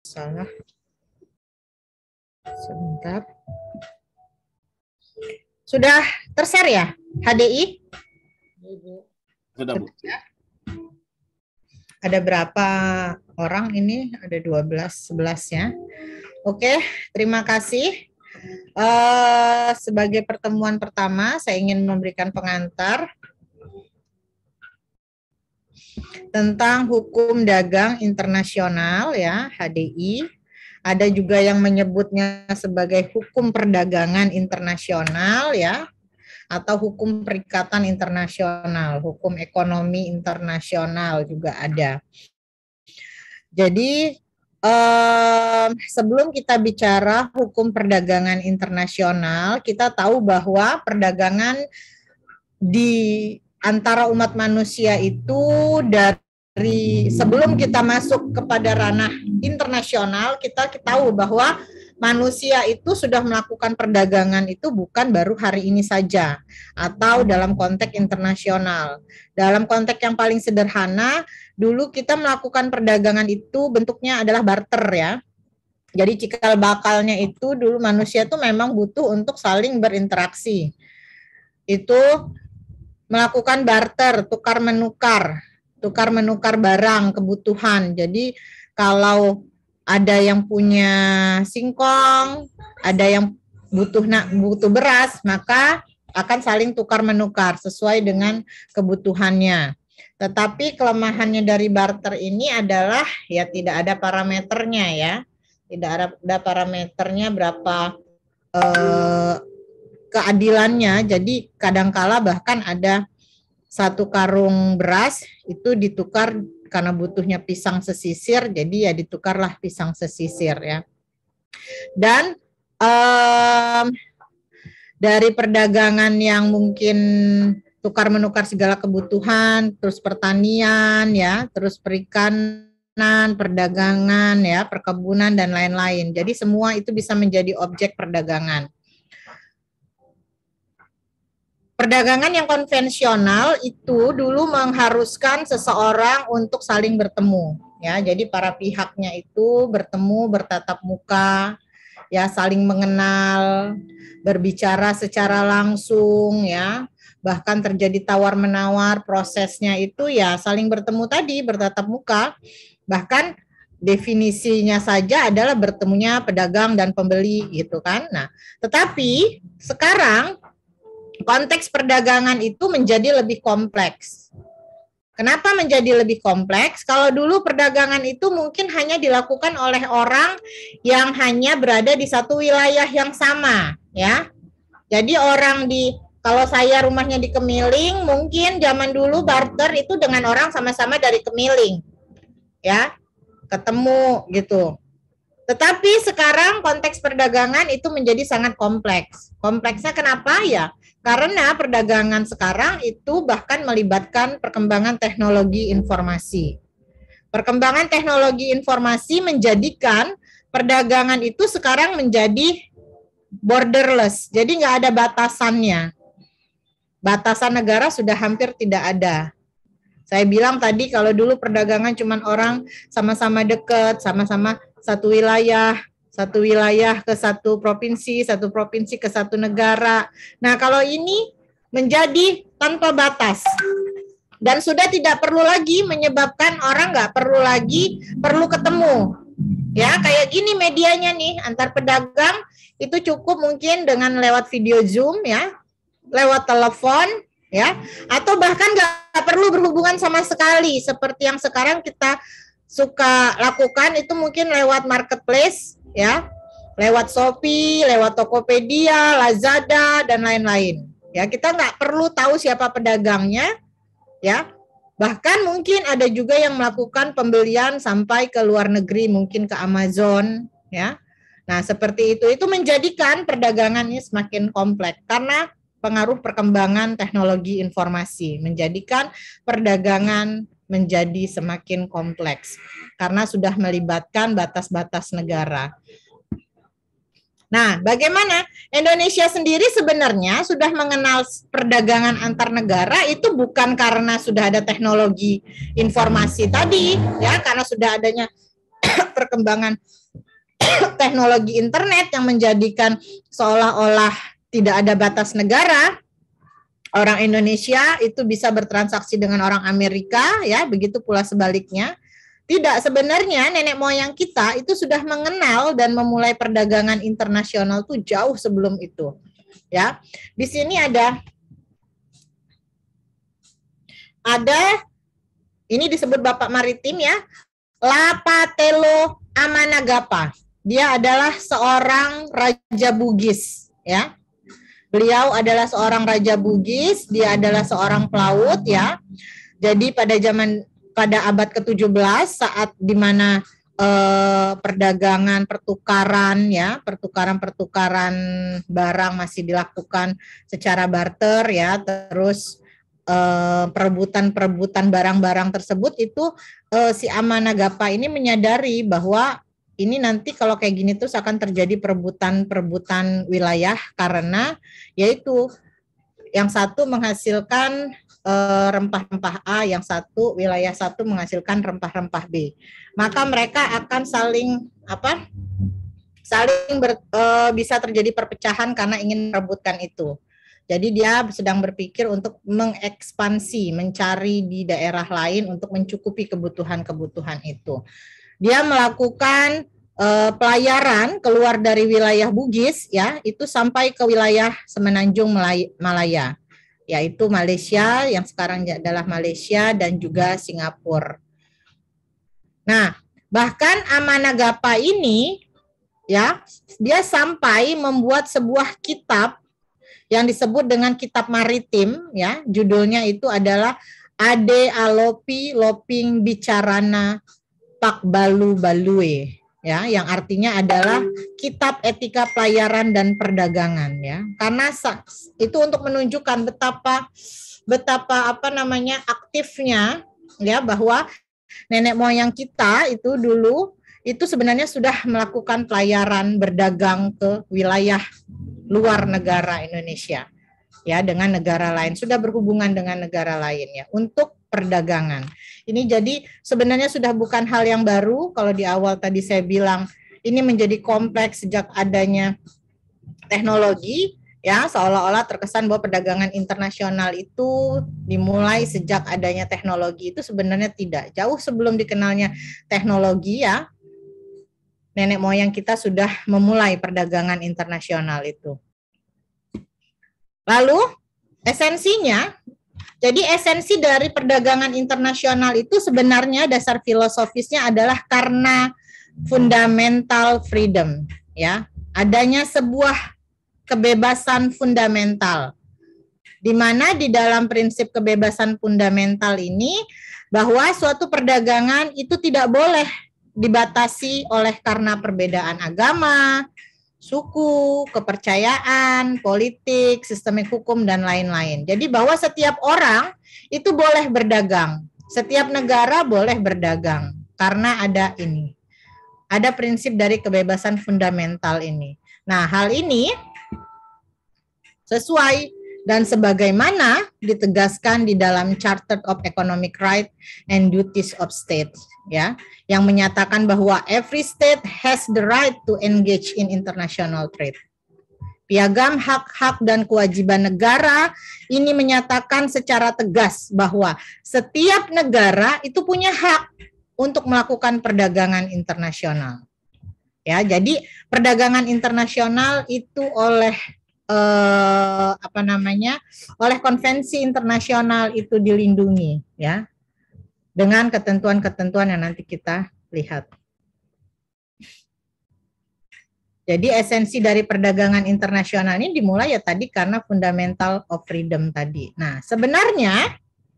Salah. Sebentar. Sudah tershare ya HDI? Sudah, Bu. Ada berapa orang ini? Ada 12, 11 ya. Oke, terima kasih. Sebagai pertemuan pertama, saya ingin memberikan pengantar tentang hukum dagang internasional ya, HDI. Ada juga yang menyebutnya sebagai hukum perdagangan internasional ya, atau hukum perikatan internasional, hukum ekonomi internasional juga ada. Jadi sebelum kita bicara hukum perdagangan internasional, kita tahu bahwa perdagangan di antara umat manusia itu dari sebelum kita masuk kepada ranah internasional, kita tahu bahwa manusia itu sudah melakukan perdagangan itu bukan baru hari ini saja atau dalam konteks internasional. Dalam konteks yang paling sederhana, dulu kita melakukan perdagangan itu bentuknya adalah barter ya. Jadi cikal bakalnya itu dulu manusia itu memang butuh untuk saling berinteraksi. Itu melakukan barter, tukar menukar barang, kebutuhan. Jadi kalau ada yang punya singkong, ada yang butuh beras, maka akan saling tukar menukar sesuai dengan kebutuhannya. Tetapi kelemahannya dari barter ini adalah ya tidak ada parameternya ya. Tidak ada parameternya berapa keadilannya. Jadi kadangkala bahkan ada satu karung beras itu ditukar karena butuhnya pisang sesisir, jadi ya ditukarlah pisang sesisir ya. Dan dari perdagangan yang mungkin tukar menukar segala kebutuhan, terus pertanian ya, terus perikanan, perdagangan ya, perkebunan dan lain-lain. Jadi semua itu bisa menjadi objek perdagangan. Perdagangan yang konvensional itu dulu mengharuskan seseorang untuk saling bertemu ya. Jadi para pihaknya itu bertemu, bertatap muka, ya saling mengenal, berbicara secara langsung ya. Bahkan terjadi tawar-menawar, prosesnya itu ya saling bertemu tadi, bertatap muka. Bahkan definisinya saja adalah bertemunya pedagang dan pembeli gitu kan. Nah, tetapi sekarang konteks perdagangan itu menjadi lebih kompleks. Kenapa menjadi lebih kompleks? Kalau dulu perdagangan itu mungkin hanya dilakukan oleh orang yang hanya berada di satu wilayah yang sama, ya. Jadi kalau saya rumahnya di Kemiling, mungkin zaman dulu barter itu dengan orang sama-sama dari Kemiling, ya, ketemu gitu. Tetapi sekarang konteks perdagangan itu menjadi sangat kompleks. Kompleksnya kenapa ya? Karena perdagangan sekarang itu bahkan melibatkan perkembangan teknologi informasi. Perkembangan teknologi informasi menjadikan perdagangan itu sekarang menjadi borderless. Jadi nggak ada batasannya. Batasan negara sudah hampir tidak ada. Saya bilang tadi kalau dulu perdagangan cuma orang sama-sama dekat, sama-sama satu wilayah ke satu provinsi ke satu negara. Nah, kalau ini menjadi tanpa batas. Dan sudah tidak perlu lagi menyebabkan orang nggak perlu ketemu. Ya, kayak gini medianya nih, antar pedagang itu cukup mungkin dengan lewat video Zoom ya, lewat telepon ya, atau bahkan nggak perlu berhubungan sama sekali seperti yang sekarang kita suka lakukan itu mungkin lewat marketplace ya, lewat Shopee, lewat Tokopedia, Lazada dan lain-lain. Ya, kita nggak perlu tahu siapa pedagangnya ya. Bahkan mungkin ada juga yang melakukan pembelian sampai ke luar negeri, mungkin ke Amazon ya. Nah, seperti itu menjadikan perdagangannya semakin kompleks karena pengaruh perkembangan teknologi informasi menjadikan perdagangan menjadi semakin kompleks karena sudah melibatkan batas-batas negara. Nah, bagaimana Indonesia sendiri sebenarnya sudah mengenal perdagangan antar negara itu bukan karena sudah ada teknologi informasi tadi, ya, karena sudah adanya perkembangan teknologi internet yang menjadikan seolah-olah tidak ada batas negara. Orang Indonesia itu bisa bertransaksi dengan orang Amerika, ya, begitu pula sebaliknya. Tidak, sebenarnya nenek moyang kita itu sudah mengenal dan memulai perdagangan internasional tuh jauh sebelum itu. Ya, di sini ada ini disebut Bapak Maritim ya, Lapatelo Amanagapa. Dia adalah seorang raja Bugis, ya. Beliau adalah seorang raja Bugis, dia adalah seorang pelaut ya. Jadi pada abad ke-17 saat di mana perdagangan, pertukaran barang masih dilakukan secara barter ya, terus perebutan barang-barang tersebut itu si Amanagapa ini menyadari bahwa ini nanti kalau kayak gini terus akan terjadi perebutan wilayah, karena yaitu yang satu menghasilkan rempah-rempah A, yang satu wilayah satu menghasilkan rempah-rempah B. Maka mereka akan bisa terjadi perpecahan karena ingin merebutkan itu. Jadi dia sedang berpikir untuk mengekspansi, mencari di daerah lain untuk mencukupi kebutuhan-kebutuhan itu. Dia melakukan pelayaran keluar dari wilayah Bugis ya, itu sampai ke wilayah Semenanjung Malaya, yaitu Malaysia yang sekarang adalah Malaysia dan juga Singapura. Nah, bahkan Amanagapa ini ya, dia sampai membuat sebuah kitab yang disebut dengan kitab maritim ya, judulnya itu adalah Ade Alopi Loping Bicarana Pak Balu Balue ya, yang artinya adalah kitab etika pelayaran dan perdagangan ya. Karena itu untuk menunjukkan betapa aktifnya ya, bahwa nenek moyang kita itu dulu itu sebenarnya sudah melakukan pelayaran berdagang ke wilayah luar negara Indonesia ya, dengan negara lain, sudah berhubungan dengan negara lain ya untuk perdagangan. Ini jadi sebenarnya sudah bukan hal yang baru. Kalau di awal tadi saya bilang ini menjadi kompleks sejak adanya teknologi ya, seolah-olah terkesan bahwa perdagangan internasional itu dimulai sejak adanya teknologi. Itu sebenarnya tidak. Jauh sebelum dikenalnya teknologi ya, nenek moyang kita sudah memulai perdagangan internasional itu. Lalu esensinya, jadi esensi dari perdagangan internasional itu sebenarnya dasar filosofisnya adalah karena fundamental freedom ya, adanya sebuah kebebasan fundamental, di mana di dalam prinsip kebebasan fundamental ini bahwa suatu perdagangan itu tidak boleh dibatasi oleh karena perbedaan agama, suku, kepercayaan, politik, sistemik hukum, dan lain-lain. Jadi bahwa setiap orang itu boleh berdagang, setiap negara boleh berdagang, karena ada prinsip dari kebebasan fundamental ini. Nah, hal ini sesuai dan sebagaimana ditegaskan di dalam Charter of Economic Rights and Duties of States ya, yang menyatakan bahwa every state has the right to engage in international trade. Piagam hak-hak dan kewajiban negara ini menyatakan secara tegas bahwa setiap negara itu punya hak untuk melakukan perdagangan internasional. Ya, jadi perdagangan internasional itu oleh oleh konvensi internasional itu dilindungi ya, dengan ketentuan-ketentuan yang nanti kita lihat. Jadi esensi dari perdagangan internasional ini dimulai ya tadi karena fundamental of freedom tadi. Nah, sebenarnya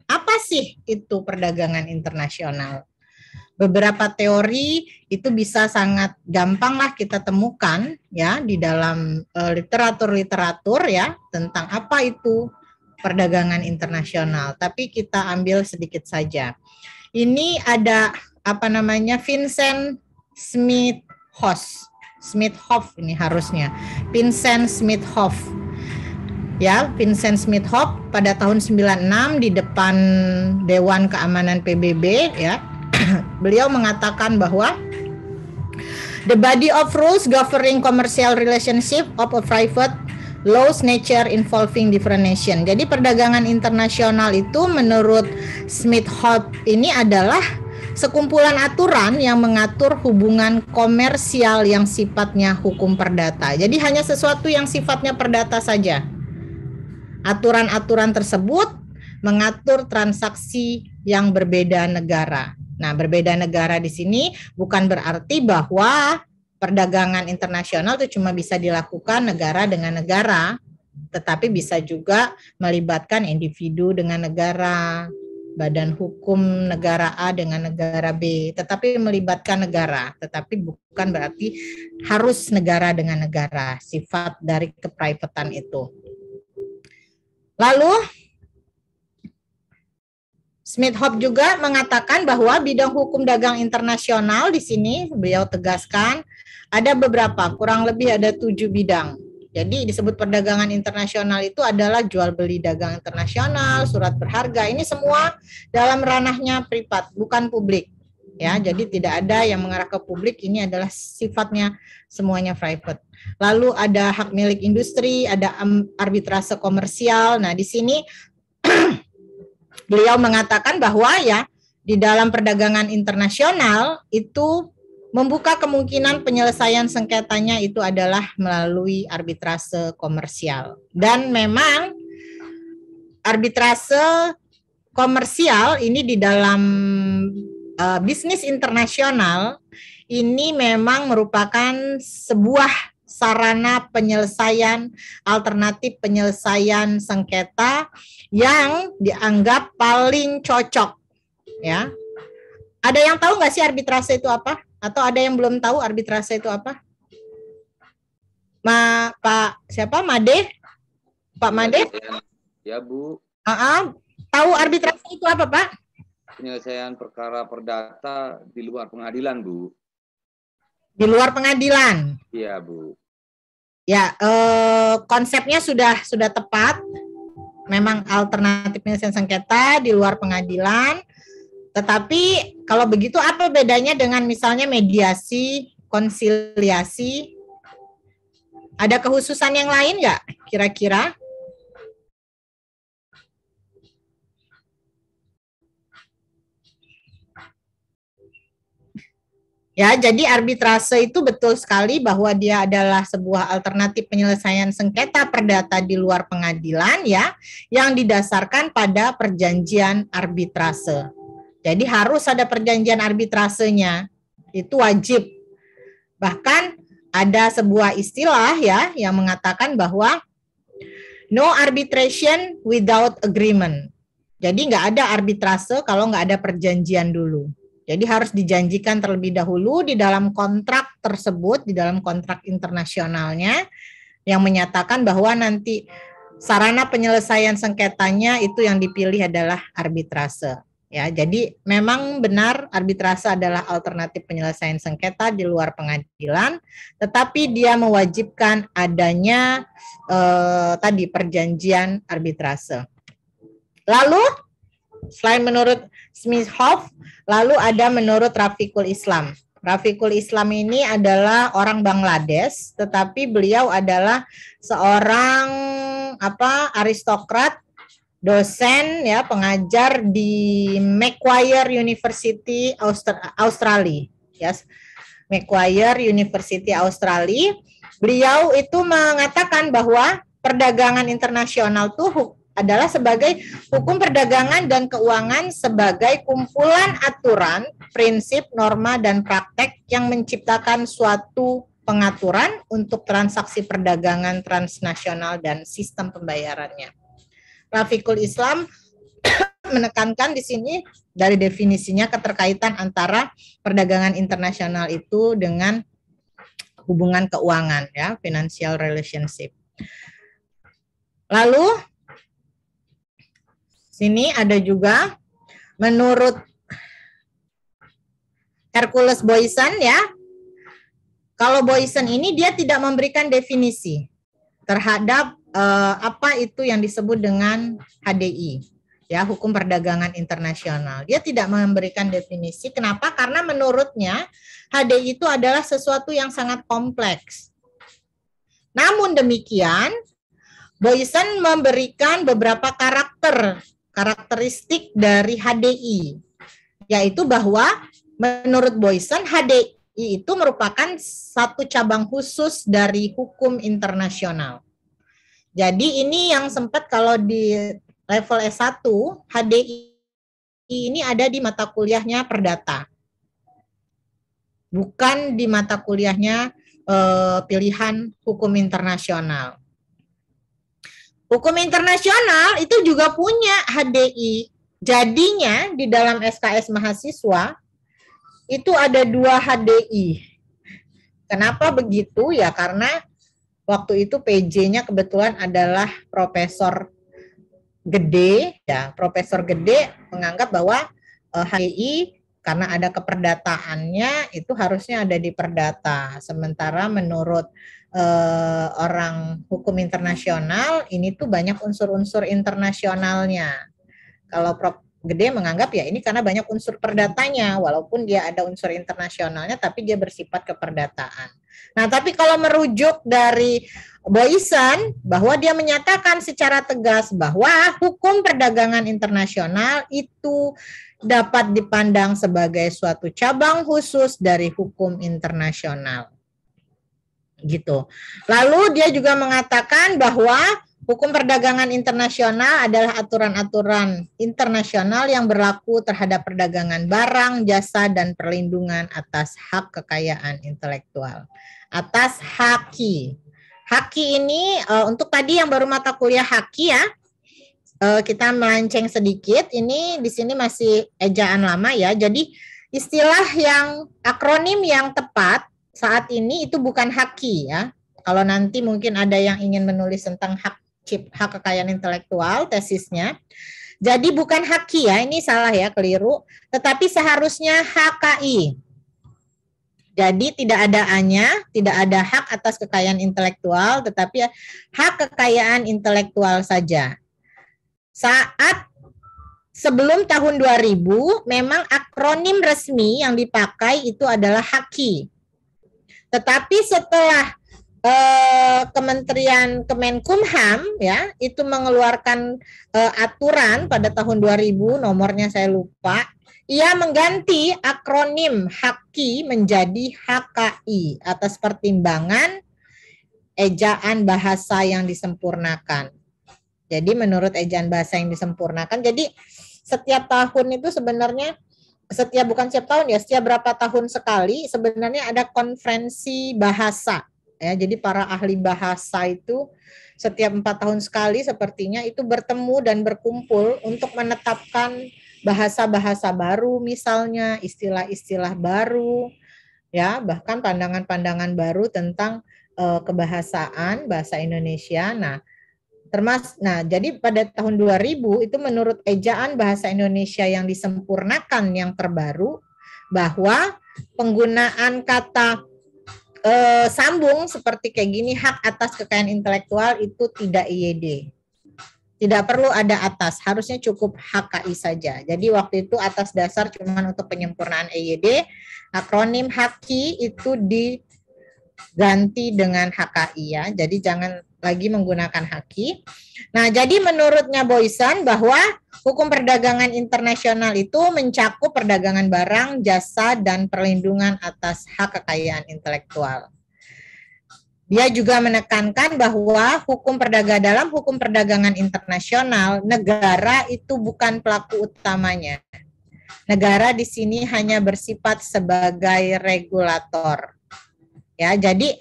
apa sih itu perdagangan internasional? Beberapa teori itu bisa sangat gampang lah kita temukan ya di dalam literatur ya tentang apa itu perdagangan internasional. Tapi kita ambil sedikit saja. Ini ada Vincent Smith-Hoff ini harusnya. Vincent Smith-Hoff. Ya, Vincent Smith-Hoff pada tahun 96 di depan Dewan Keamanan PBB ya. Beliau mengatakan bahwa The body of rules governing commercial relationship of a private laws nature involving different nation. Jadi perdagangan internasional itu menurut Smith-Hobbs ini adalah sekumpulan aturan yang mengatur hubungan komersial yang sifatnya hukum perdata. Jadi hanya sesuatu yang sifatnya perdata saja. Aturan-aturan tersebut mengatur transaksi yang berbeda negara. Nah, berbeda negara di sini bukan berarti bahwa perdagangan internasional itu cuma bisa dilakukan negara dengan negara, tetapi bisa juga melibatkan individu dengan negara, badan hukum negara A dengan negara B, tetapi melibatkan negara, tetapi bukan berarti harus negara dengan negara, sifat dari keprivatan itu. Lalu Smith-Hobbs juga mengatakan bahwa bidang hukum dagang internasional di sini beliau tegaskan ada beberapa, kurang lebih ada 7 bidang. Jadi disebut perdagangan internasional itu adalah jual beli dagang internasional, surat berharga. Ini semua dalam ranahnya privat, bukan publik. Ya, jadi tidak ada yang mengarah ke publik, ini adalah sifatnya semuanya private. Lalu ada hak milik industri, ada arbitrase komersial. Nah, di sini beliau mengatakan bahwa ya di dalam perdagangan internasional itu membuka kemungkinan penyelesaian sengketanya itu adalah melalui arbitrase komersial. Dan memang arbitrase komersial ini di dalam bisnis internasional ini memang merupakan sebuah sarana penyelesaian, alternatif penyelesaian sengketa yang dianggap paling cocok, ya. Ada yang tahu nggak sih arbitrase itu apa? Atau ada yang belum tahu arbitrase itu apa? Pak siapa? Made? Pak Made? Ya, Bu. Tahu arbitrase itu apa, Pak? Penyelesaian perkara perdata di luar pengadilan, Bu. Di luar pengadilan. Iya, Bu. Ya, konsepnya sudah tepat. Memang alternatif penyelesaian sengketa di luar pengadilan. Tetapi kalau begitu apa bedanya dengan misalnya mediasi, konsiliasi? Ada kekhususan yang lain nggak kira-kira? Ya, jadi arbitrase itu betul sekali bahwa dia adalah sebuah alternatif penyelesaian sengketa perdata di luar pengadilan ya, yang didasarkan pada perjanjian arbitrase. Jadi harus ada perjanjian arbitrasenya, itu wajib. Bahkan ada sebuah istilah ya yang mengatakan bahwa no arbitration without agreement. Jadi nggak ada arbitrase kalau nggak ada perjanjian dulu. Jadi harus dijanjikan terlebih dahulu di dalam kontrak tersebut, di dalam kontrak internasionalnya, yang menyatakan bahwa nanti sarana penyelesaian sengketanya itu yang dipilih adalah arbitrase. Ya, jadi memang benar arbitrase adalah alternatif penyelesaian sengketa di luar pengadilan, tetapi dia mewajibkan adanya tadi perjanjian arbitrase. Lalu selain menurut Smith-Hobbs, lalu ada menurut Rafiqul Islam. Rafiqul Islam ini adalah orang Bangladesh, tetapi beliau adalah seorang aristokrat, dosen ya, pengajar di Macquarie University Australia. Yes. Macquarie University Australia. Beliau itu mengatakan bahwa perdagangan internasional tuh adalah sebagai hukum perdagangan dan keuangan sebagai kumpulan aturan, prinsip, norma, dan praktek yang menciptakan suatu pengaturan untuk transaksi perdagangan transnasional dan sistem pembayarannya. Rafiqul Islam menekankan di sini dari definisinya keterkaitan antara perdagangan internasional itu dengan hubungan keuangan ya, financial relationship. Lalu sini ada juga menurut Hercules Boysen ya. Kalau Boysen ini dia tidak memberikan definisi terhadap apa itu yang disebut dengan HDI. ya, hukum perdagangan internasional. Dia tidak memberikan definisi. Kenapa? Karena menurutnya HDI itu adalah sesuatu yang sangat kompleks. Namun demikian, Boysen memberikan beberapa karakteristik dari HDI, yaitu bahwa menurut Boysen HDI itu merupakan satu cabang khusus dari hukum internasional. Jadi ini yang sempat kalau di level S1, HDI ini ada di mata kuliahnya perdata. Bukan di mata kuliahnya pilihan hukum internasional. Hukum internasional itu juga punya HDI. Jadinya di dalam SKS mahasiswa itu ada 2 HDI. Kenapa begitu? Ya karena waktu itu PJ-nya kebetulan adalah Profesor Gede, ya Profesor Gede menganggap bahwa HDI karena ada keperdataannya itu harusnya ada di perdata. Sementara menurut orang hukum internasional ini tuh banyak unsur-unsur internasionalnya. Kalau Prof Gede menganggap ya ini karena banyak unsur perdatanya, walaupun dia ada unsur internasionalnya, tapi dia bersifat keperdataan. Nah, tapi kalau merujuk dari Boysen, bahwa dia menyatakan secara tegas bahwa hukum perdagangan internasional itu dapat dipandang sebagai suatu cabang khusus dari hukum internasional. Gitu. Lalu dia juga mengatakan bahwa hukum perdagangan internasional adalah aturan-aturan internasional yang berlaku terhadap perdagangan barang, jasa, dan perlindungan atas hak kekayaan intelektual. Atas haki. Haki ini untuk tadi yang baru mata kuliah haki ya, kita melenceng sedikit. Ini di sini masih ejaan lama ya. Jadi istilah yang akronim yang tepat saat ini itu bukan haki ya. Kalau nanti mungkin ada yang ingin menulis tentang hak kekayaan intelektual, tesisnya. Jadi bukan haki ya, ini salah ya, keliru. Tetapi seharusnya HKI. Jadi tidak ada A-nya, tidak ada hak atas kekayaan intelektual, tetapi hak kekayaan intelektual saja. Saat sebelum tahun 2000, memang akronim resmi yang dipakai itu adalah HKI. Tetapi setelah Kementerian Kemenkumham ya itu mengeluarkan aturan pada tahun 2000, nomornya saya lupa, ia mengganti akronim HKI menjadi HKI atas pertimbangan ejaan bahasa yang disempurnakan. Jadi menurut ejaan bahasa yang disempurnakan, jadi setiap tahun itu sebenarnya bukan setiap tahun ya, setiap berapa tahun sekali sebenarnya ada konferensi bahasa. Ya, jadi para ahli bahasa itu setiap 4 tahun sekali sepertinya itu bertemu dan berkumpul untuk menetapkan bahasa-bahasa baru, misalnya istilah-istilah baru, ya bahkan pandangan-pandangan baru tentang kebahasaan bahasa Indonesia. Nah, jadi pada tahun 2000 itu menurut ejaan bahasa Indonesia yang disempurnakan yang terbaru bahwa penggunaan kata sambung seperti kayak gini, hak atas kekayaan intelektual itu tidak IYD. Tidak perlu ada atas, harusnya cukup HKI saja. Jadi waktu itu atas dasar cuma untuk penyempurnaan EYD, akronim HKI itu diganti dengan HKI ya. Jadi jangan lagi menggunakan HKI. Nah, jadi menurutnya Boysen bahwa hukum perdagangan internasional itu mencakup perdagangan barang, jasa, dan perlindungan atas hak kekayaan intelektual. Dia juga menekankan bahwa dalam hukum perdagangan internasional, negara itu bukan pelaku utamanya. Negara di sini hanya bersifat sebagai regulator. Ya, jadi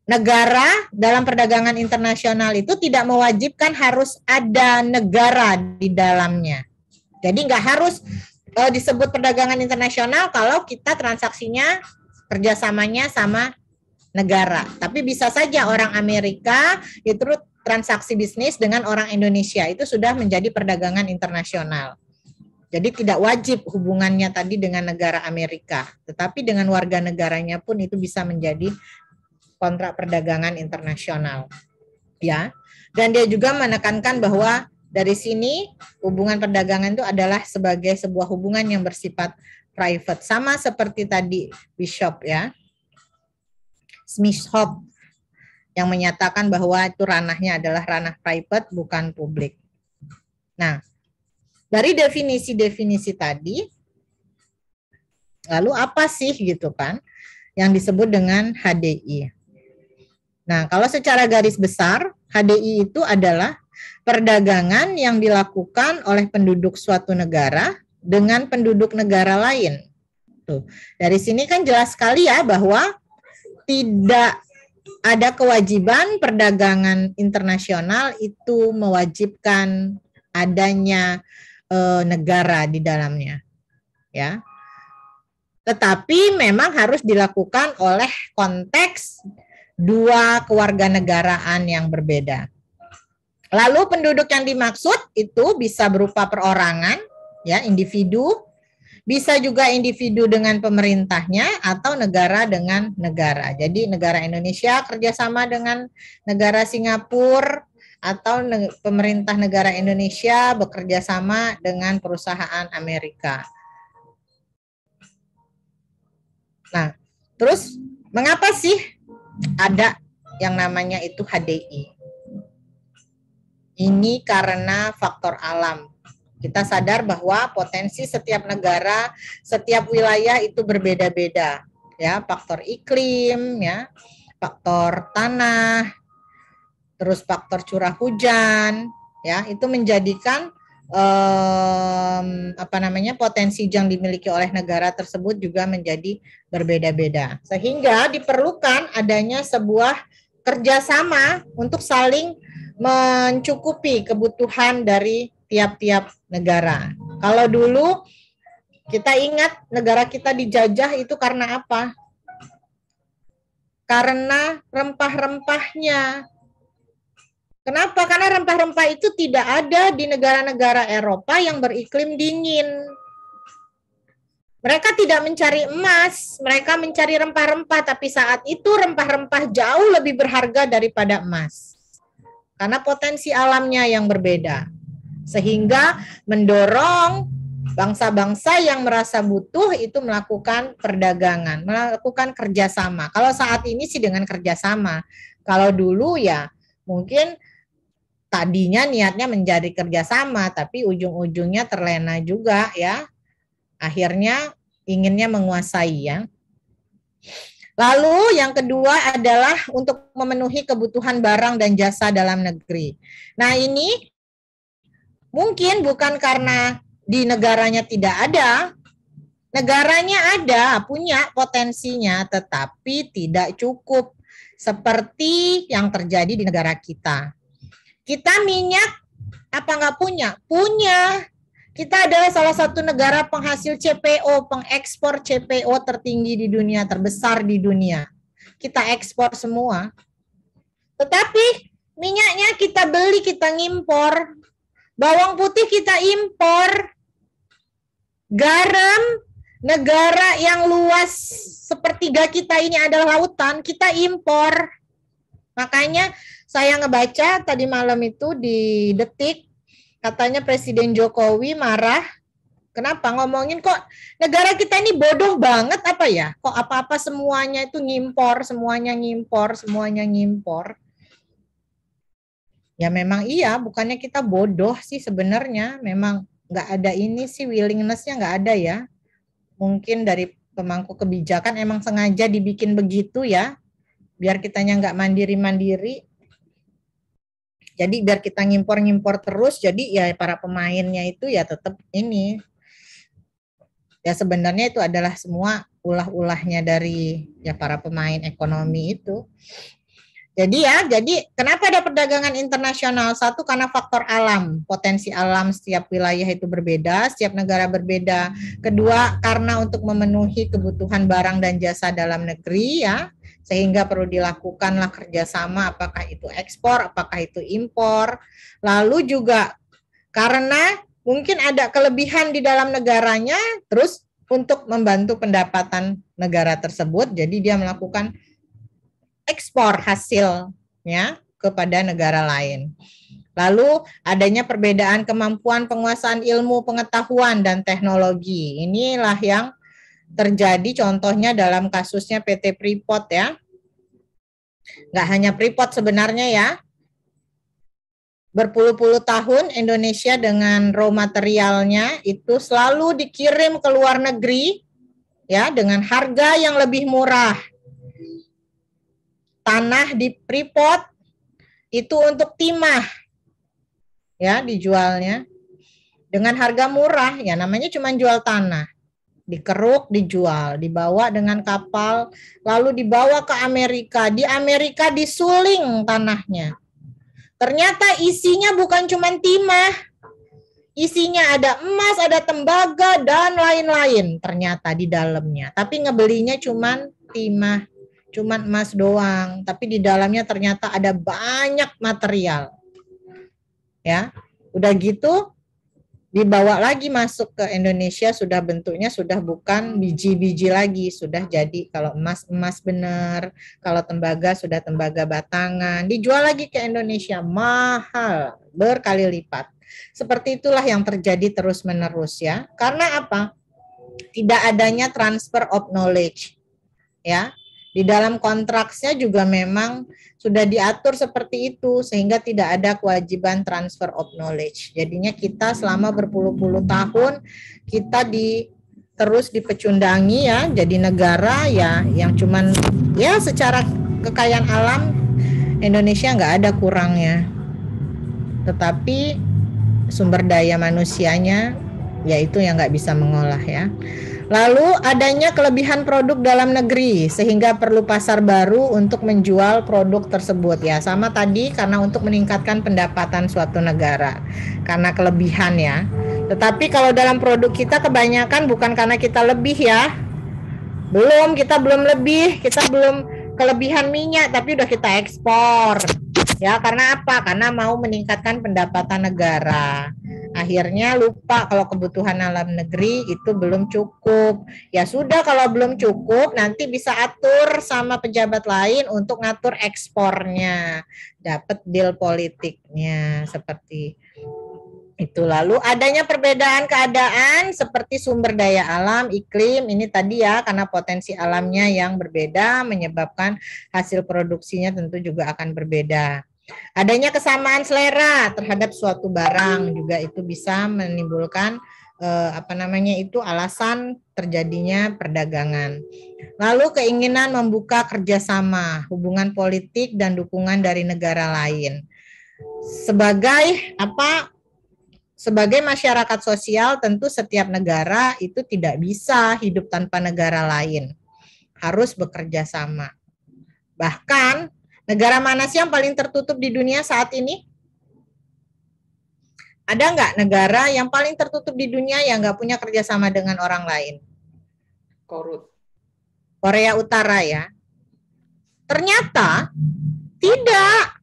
negara dalam perdagangan internasional itu tidak mewajibkan harus ada negara di dalamnya. Jadi nggak harus disebut perdagangan internasional kalau kita transaksinya kerjasamanya sama negara. Tapi bisa saja orang Amerika itu transaksi bisnis dengan orang Indonesia, itu sudah menjadi perdagangan internasional. Jadi tidak wajib hubungannya tadi dengan negara Amerika, tetapi dengan warga negaranya pun itu bisa menjadi kontrak perdagangan internasional. Ya. Dan dia juga menekankan bahwa dari sini hubungan perdagangan itu adalah sebagai sebuah hubungan yang bersifat private, sama seperti tadi Bishop ya, Smith-Hope yang menyatakan bahwa itu ranahnya adalah ranah private bukan publik. Nah, dari definisi-definisi tadi, lalu apa sih gitu kan yang disebut dengan HDI? Nah, kalau secara garis besar, HDI itu adalah perdagangan yang dilakukan oleh penduduk suatu negara dengan penduduk negara lain. Tuh. Dari sini kan jelas sekali ya bahwa tidak ada kewajiban perdagangan internasional itu mewajibkan adanya negara di dalamnya. Ya. Tetapi memang harus dilakukan oleh konteks dua kewarganegaraan yang berbeda. Lalu penduduk yang dimaksud itu bisa berupa perorangan, ya, individu, bisa juga individu dengan pemerintahnya atau negara dengan negara. Jadi negara Indonesia kerjasama dengan negara Singapura atau pemerintah negara Indonesia bekerja sama dengan perusahaan Amerika. Nah, terus mengapa sih ada yang namanya itu HDI? Ini karena faktor alam. Kita sadar bahwa potensi setiap negara, setiap wilayah itu berbeda-beda, ya, faktor iklim, ya, faktor tanah, terus faktor curah hujan, ya, itu menjadikan potensi yang dimiliki oleh negara tersebut juga menjadi berbeda-beda. Sehingga diperlukan adanya sebuah kerjasama untuk saling mencukupi kebutuhan dari tiap-tiap negara. Kalau dulu kita ingat negara kita dijajah itu karena apa? Karena rempah-rempahnya. Kenapa? Karena rempah-rempah itu tidak ada di negara-negara Eropa yang beriklim dingin. Mereka tidak mencari emas, mereka mencari rempah-rempah, tapi saat itu rempah-rempah jauh lebih berharga daripada emas. Karena potensi alamnya yang berbeda. Sehingga mendorong bangsa-bangsa yang merasa butuh itu melakukan perdagangan, melakukan kerjasama. Kalau saat ini sih dengan kerjasama. Kalau dulu ya mungkin tadinya niatnya menjadi kerjasama, tapi ujung-ujungnya terlena juga ya. Akhirnya inginnya menguasai ya. Lalu yang kedua adalah untuk memenuhi kebutuhan barang dan jasa dalam negeri. Nah ini mungkin bukan karena di negaranya tidak ada, negaranya ada, punya potensinya, tetapi tidak cukup seperti yang terjadi di negara kita. Kita minyak apa nggak punya? Punya. Kita adalah salah satu negara penghasil CPO, pengekspor CPO tertinggi di dunia, terbesar di dunia. Kita ekspor semua. Tetapi minyaknya kita beli, kita ngimpor. Bawang putih kita impor. Garam, negara yang luas sepertiga kita ini adalah lautan, kita impor. Makanya saya ngebaca tadi malam itu di Detik, katanya Presiden Jokowi marah. Kenapa? Ngomongin kok negara kita ini bodoh banget apa ya? Kok apa-apa semuanya itu ngimpor, semuanya ngimpor, semuanya ngimpor. Ya memang iya, bukannya kita bodoh sih sebenarnya. Memang nggak ada ini sih, willingness-nya nggak ada ya. Mungkin dari pemangku kebijakan emang sengaja dibikin begitu ya. Biar kitanya nggak mandiri-mandiri. Jadi biar kita ngimpor-ngimpor terus, jadi ya para pemainnya itu ya tetap ini. Ya sebenarnya itu adalah semua ulah-ulahnya dari ya para pemain ekonomi itu. Jadi kenapa ada perdagangan internasional? Satu, karena faktor alam, potensi alam setiap wilayah itu berbeda, setiap negara berbeda. Kedua, karena untuk memenuhi kebutuhan barang dan jasa dalam negeri ya, sehingga perlu dilakukanlah kerjasama, apakah itu ekspor, apakah itu impor. Lalu juga karena mungkin ada kelebihan di dalam negaranya, terus untuk membantu pendapatan negara tersebut, jadi dia melakukan ekspor hasilnya kepada negara lain. Lalu adanya perbedaan kemampuan penguasaan ilmu, pengetahuan, dan teknologi. Inilah yang terjadi contohnya dalam kasusnya PT Freeport ya. Nggak hanya Freeport sebenarnya ya. Berpuluh-puluh tahun Indonesia dengan raw materialnya itu selalu dikirim ke luar negeri ya dengan harga yang lebih murah. Tanah di Freeport itu untuk timah ya dijualnya dengan harga murah ya, namanya cuma jual tanah, dikeruk, dijual, dibawa dengan kapal lalu dibawa ke Amerika. Di Amerika disuling tanahnya, ternyata isinya bukan cuma timah, isinya ada emas, ada tembaga dan lain-lain ternyata di dalamnya, tapi ngebelinya cuma timah, cuma emas doang, tapi di dalamnya ternyata ada banyak material. Ya, udah gitu dibawa lagi masuk ke Indonesia, sudah bentuknya sudah bukan biji-biji lagi, sudah jadi kalau emas benar, kalau tembaga sudah tembaga batangan, dijual lagi ke Indonesia mahal berkali lipat. Seperti itulah yang terjadi terus-menerus ya. Karena apa? Tidak adanya transfer of knowledge. Ya. Di dalam kontraknya juga memang sudah diatur seperti itu sehingga tidak ada kewajiban transfer of knowledge. Jadinya kita selama berpuluh-puluh tahun kita terus dipecundangi ya, jadi negara ya yang cuman ya secara kekayaan alam Indonesia nggak ada kurangnya. Tetapi sumber daya manusianya yaitu yang nggak bisa mengolah ya. Lalu adanya kelebihan produk dalam negeri sehingga perlu pasar baru untuk menjual produk tersebut ya. Sama tadi karena untuk meningkatkan pendapatan suatu negara karena kelebihan ya. Tetapi kalau dalam produk kita kebanyakan bukan karena kita lebih ya. Kita belum lebih, kita belum kelebihan minyak tapi udah kita ekspor. Ya, karena apa? Karena mau meningkatkan pendapatan negara. Akhirnya lupa kalau kebutuhan dalam negeri itu belum cukup. Ya sudah, kalau belum cukup nanti bisa atur sama pejabat lain untuk ngatur ekspornya. Dapat deal politiknya seperti itu. Lalu adanya perbedaan keadaan seperti sumber daya alam, iklim, ini tadi ya karena potensi alamnya yang berbeda menyebabkan hasil produksinya tentu juga akan berbeda. Adanya kesamaan selera terhadap suatu barang juga itu bisa menimbulkan alasan terjadinya perdagangan. Lalu keinginan membuka kerjasama, hubungan politik dan dukungan dari negara lain. Sebagai masyarakat sosial tentu setiap negara itu tidak bisa hidup tanpa negara lain. Harus bekerja sama. Bahkan negara mana sih yang paling tertutup di dunia saat ini? Ada nggak negara yang paling tertutup di dunia yang nggak punya kerjasama dengan orang lain? Korea Utara ya. Ternyata tidak.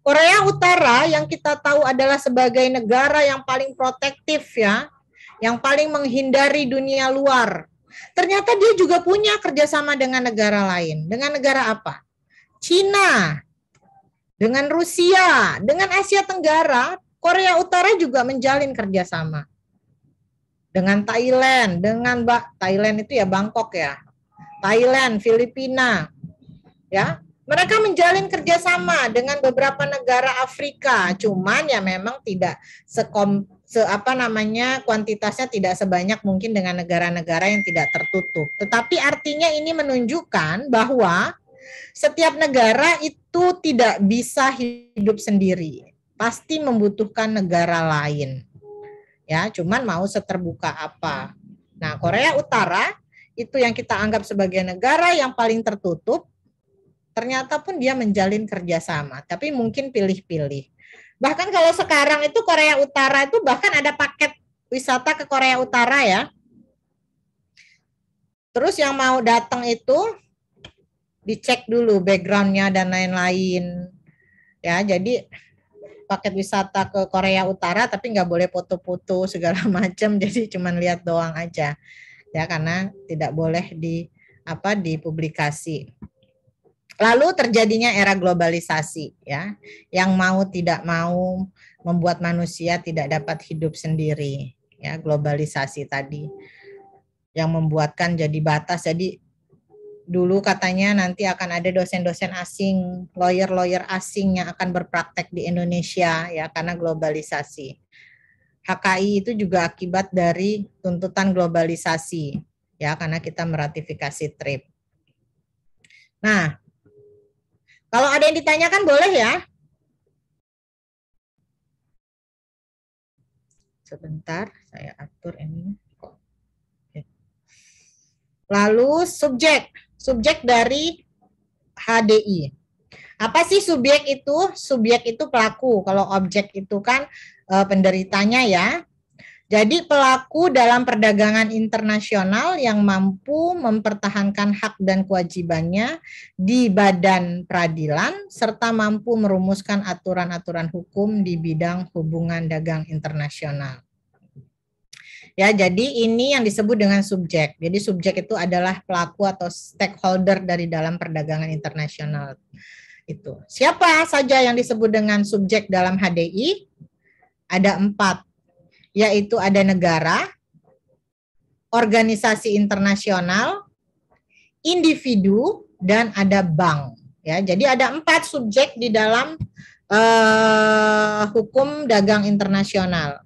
Korea Utara yang kita tahu adalah sebagai negara yang paling protektif ya, yang paling menghindari dunia luar. Ternyata dia juga punya kerjasama dengan negara lain. Dengan negara apa? Cina, dengan Rusia, dengan Asia Tenggara, Korea Utara juga menjalin kerjasama. Dengan Thailand, Thailand itu ya Bangkok ya, Thailand, Filipina, ya mereka menjalin kerjasama dengan beberapa negara Afrika. Cuman ya memang tidak kuantitasnya tidak sebanyak mungkin dengan negara-negara yang tidak tertutup. Tetapi artinya ini menunjukkan bahwa setiap negara itu tidak bisa hidup sendiri, pasti membutuhkan negara lain. Ya, cuman mau seterbuka apa. Nah, Korea Utara itu yang kita anggap sebagai negara yang paling tertutup, ternyata pun dia menjalin kerjasama, tapi mungkin pilih-pilih. Bahkan kalau sekarang itu Korea Utara itu bahkan ada paket wisata ke Korea Utara ya. Terus yang mau datang itu dicek dulu background-nya dan lain-lain. Ya, jadi paket wisata ke Korea Utara tapi nggak boleh foto-foto segala macam, jadi cuma lihat doang aja. Ya, karena tidak boleh dipublikasi. Lalu terjadinya era globalisasi, ya, yang mau tidak mau membuat manusia tidak dapat hidup sendiri, ya, globalisasi tadi yang membuatkan jadi batas. Jadi dulu katanya nanti akan ada dosen-dosen asing, lawyer-lawyer asing yang akan berpraktek di Indonesia, ya, karena globalisasi. HKI itu juga akibat dari tuntutan globalisasi, ya, karena kita meratifikasi TRIP. Nah, kalau ada yang ditanyakan boleh ya. Sebentar, saya atur ini. Lalu subjek dari HDI. Apa sih subjek itu? Subjek itu pelaku. Kalau objek itu kan penderitanya ya. Jadi pelaku dalam perdagangan internasional yang mampu mempertahankan hak dan kewajibannya di badan peradilan serta mampu merumuskan aturan-aturan hukum di bidang hubungan dagang internasional. Ya, jadi ini yang disebut dengan subjek. Jadi subjek itu adalah pelaku atau stakeholder dari dalam perdagangan internasional. Itu. Siapa saja yang disebut dengan subjek dalam HDI? Ada 4. Yaitu ada negara, organisasi internasional, individu, dan ada bank. Ya, jadi ada 4 subjek di dalam hukum dagang internasional.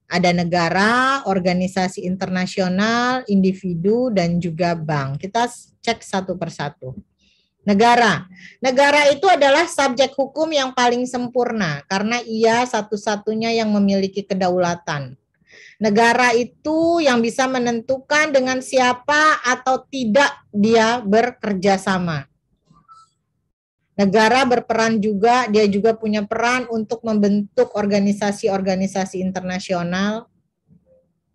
Ada negara, organisasi internasional, individu, dan juga bank. Kita cek satu persatu. Negara. Negara itu adalah subjek hukum yang paling sempurna karena ia satu-satunya yang memiliki kedaulatan. Negara itu yang bisa menentukan dengan siapa atau tidak dia bekerja sama. Negara berperan juga, dia juga punya peran untuk membentuk organisasi-organisasi internasional,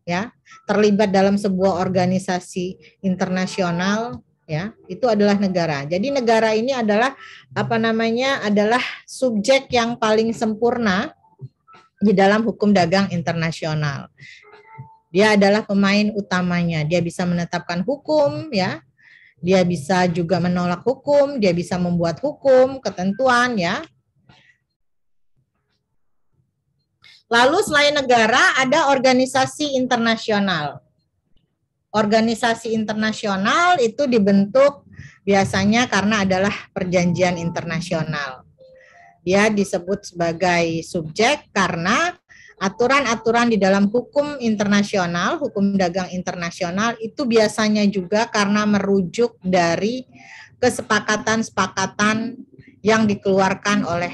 ya, terlibat dalam sebuah organisasi internasional. Ya, itu adalah negara. Jadi negara ini adalah adalah subjek yang paling sempurna di dalam hukum dagang internasional. Dia adalah pemain utamanya. Dia bisa menetapkan hukum, ya. Dia bisa juga menolak hukum, dia bisa membuat hukum, ketentuan, ya. Lalu selain negara ada organisasi internasional. Organisasi internasional itu dibentuk biasanya karena adalah perjanjian internasional. Dia disebut sebagai subjek karena aturan-aturan di dalam hukum internasional, hukum dagang internasional itu biasanya juga karena merujuk dari kesepakatan-sepakatan yang dikeluarkan oleh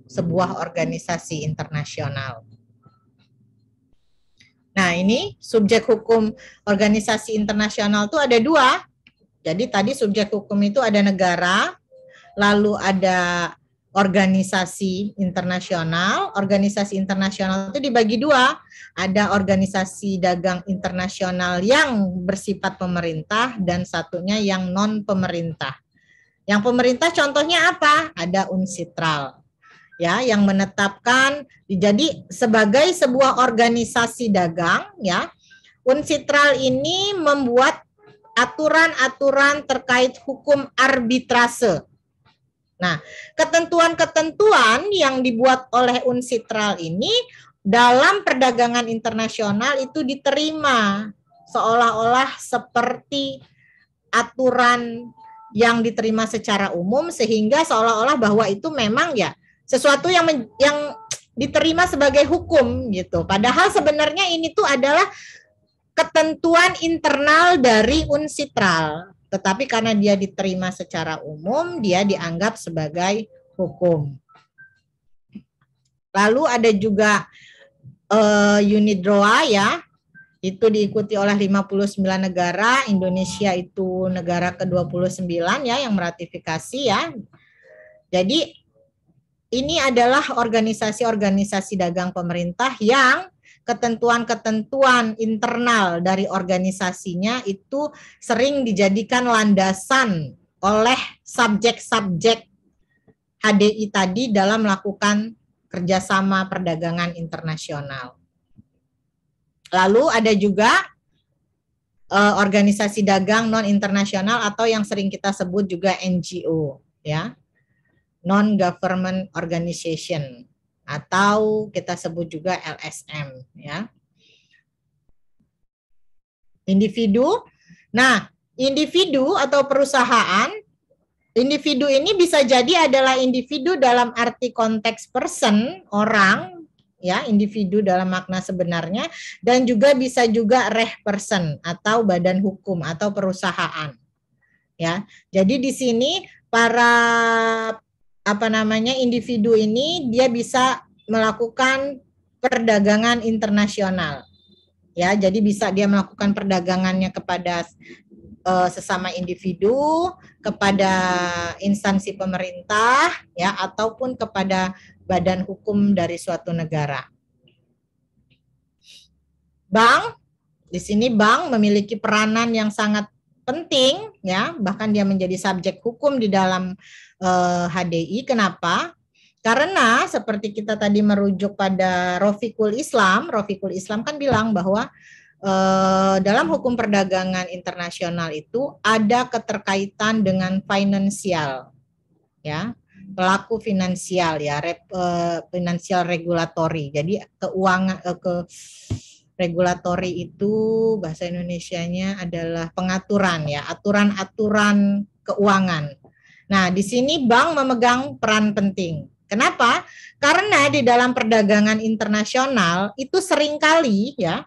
sebuah organisasi internasional. Nah, ini subjek hukum organisasi internasional itu ada 2. Jadi tadi subjek hukum itu ada negara, lalu ada organisasi internasional. Organisasi internasional itu dibagi 2. Ada organisasi dagang internasional yang bersifat pemerintah dan satunya yang non pemerintah. Yang pemerintah contohnya apa? Ada UNCITRAL. Ya, yang menetapkan jadi sebagai sebuah organisasi dagang, ya, UNCITRAL ini membuat aturan-aturan terkait hukum arbitrase. Nah, ketentuan-ketentuan yang dibuat oleh UNCITRAL ini dalam perdagangan internasional itu diterima seolah-olah seperti aturan yang diterima secara umum sehingga seolah-olah bahwa itu memang ya sesuatu yang diterima sebagai hukum gitu. Padahal sebenarnya ini tuh adalah ketentuan internal dari UNCITRAL. Tetapi karena dia diterima secara umum, dia dianggap sebagai hukum. Lalu ada juga UNIDROA ya, itu diikuti oleh 59 negara, Indonesia itu negara ke-29 ya yang meratifikasi ya. Jadi ini adalah organisasi-organisasi dagang pemerintah yang ketentuan-ketentuan internal dari organisasinya itu sering dijadikan landasan oleh subjek-subjek HDI tadi dalam melakukan kerjasama perdagangan internasional. Lalu ada juga organisasi dagang non internasional atau yang sering kita sebut juga NGO, ya, non government organization, atau kita sebut juga LSM, ya. Individu. Nah, individu atau perusahaan, individu ini bisa jadi adalah individu dalam arti konteks person, orang, ya, individu dalam makna sebenarnya, dan juga bisa juga person atau badan hukum atau perusahaan, ya. Jadi di sini para individu ini dia bisa melakukan perdagangan internasional, ya. Jadi bisa dia melakukan perdagangannya kepada sesama individu, kepada instansi pemerintah, ya, ataupun kepada badan hukum dari suatu negara. Bank, di sini bank memiliki peranan yang sangat penting, ya, bahkan dia menjadi subjek hukum di dalam HDI. Kenapa? Karena seperti kita tadi merujuk pada Rafiqul Islam kan bilang bahwa dalam hukum perdagangan internasional itu ada keterkaitan dengan finansial, ya, pelaku finansial, ya, financial regulatory. Jadi keuangan regulatory itu bahasa Indonesianya adalah pengaturan, ya, aturan-aturan keuangan. Nah, di sini bank memegang peran penting. Kenapa? Karena di dalam perdagangan internasional itu seringkali, ya,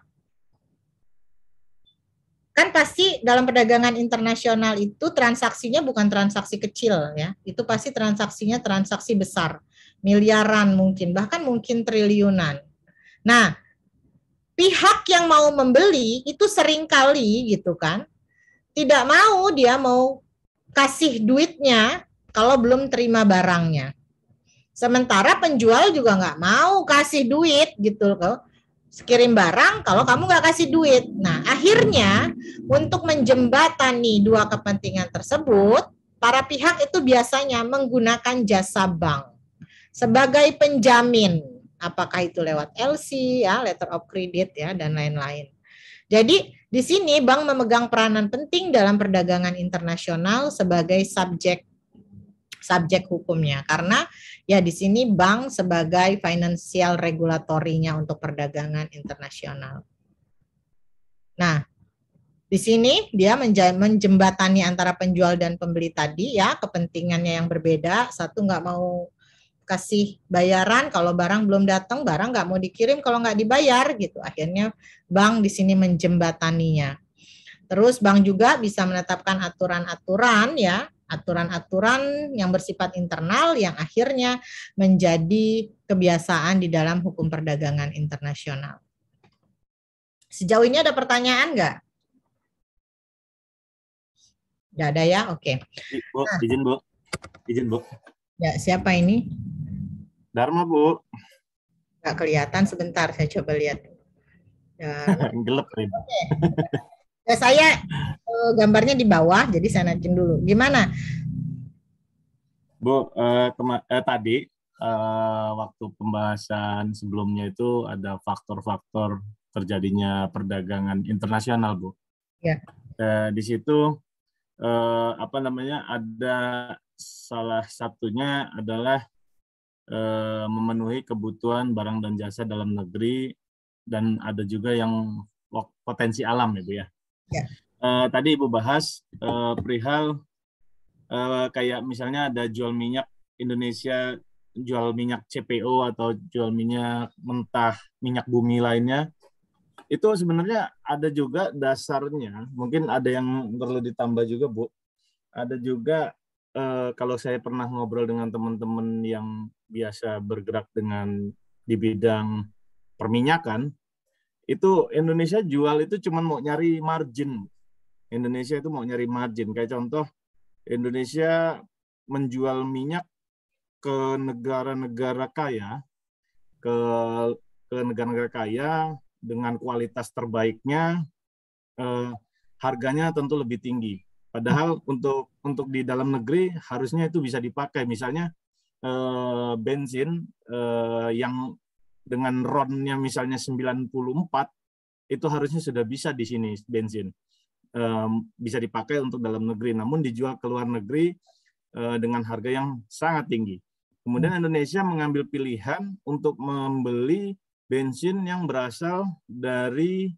kan pasti dalam perdagangan internasional itu transaksinya bukan transaksi kecil, ya, itu pasti transaksinya transaksi besar, miliaran mungkin, bahkan mungkin triliunan. Nah, pihak yang mau membeli itu seringkali gitu kan, tidak mau, dia mau kasih duitnya kalau belum terima barangnya. Sementara penjual juga nggak mau kasih duit gitu loh, kirim barang kalau kamu nggak kasih duit. Nah, akhirnya untuk menjembatani dua kepentingan tersebut, para pihak itu biasanya menggunakan jasa bank sebagai penjamin, apakah itu lewat LC, ya, letter of credit, ya, dan lain-lain. Jadi di sini bank memegang peranan penting dalam perdagangan internasional sebagai subjek hukumnya, karena ya di sini bank sebagai financial regulatorinya untuk perdagangan internasional. Nah, di sini dia menjembatani antara penjual dan pembeli tadi, ya, kepentingannya yang berbeda. Satu nggak mau kasih bayaran kalau barang belum datang, barang nggak mau dikirim kalau nggak dibayar gitu. Akhirnya bank di sini menjembataninya. Terus bank juga bisa menetapkan aturan-aturan, ya, aturan-aturan yang bersifat internal yang akhirnya menjadi kebiasaan di dalam hukum perdagangan internasional. Sejauh ini ada pertanyaan nggak? Nggak ada, ya? Oke. Bu, izin Bu. Izin Bu. Ya, siapa ini? Dharma Bu. Nggak kelihatan, sebentar saya coba lihat. Gelap ini. Oke. Ya, saya gambarnya di bawah, jadi saya naikin dulu. Gimana? Bu, tadi waktu pembahasan sebelumnya itu ada faktor-faktor terjadinya perdagangan internasional, Bu. Ya. Di situ ada salah satunya adalah memenuhi kebutuhan barang dan jasa dalam negeri, dan ada juga yang potensi alam, ya Bu, ya. Ya. Tadi Ibu bahas perihal kayak misalnya ada jual minyak Indonesia, jual minyak CPO atau jual minyak mentah, minyak bumi lainnya, itu sebenarnya ada juga dasarnya. Mungkin ada yang perlu ditambah juga, Bu. Ada juga kalau saya pernah ngobrol dengan teman-teman yang biasa bergerak dengan di bidang perminyakan, itu Indonesia jual itu cuma mau nyari margin. Indonesia itu mau nyari margin. Kayak contoh, Indonesia menjual minyak ke negara-negara kaya, ke negara-negara kaya dengan kualitas terbaiknya, harganya tentu lebih tinggi. Padahal untuk di dalam negeri harusnya itu bisa dipakai. Misalnya bensin yang dengan RON-nya misalnya 94, itu harusnya sudah bisa di sini bensin. bisa dipakai untuk dalam negeri, namun dijual ke luar negeri dengan harga yang sangat tinggi. Kemudian Indonesia mengambil pilihan untuk membeli bensin yang berasal dari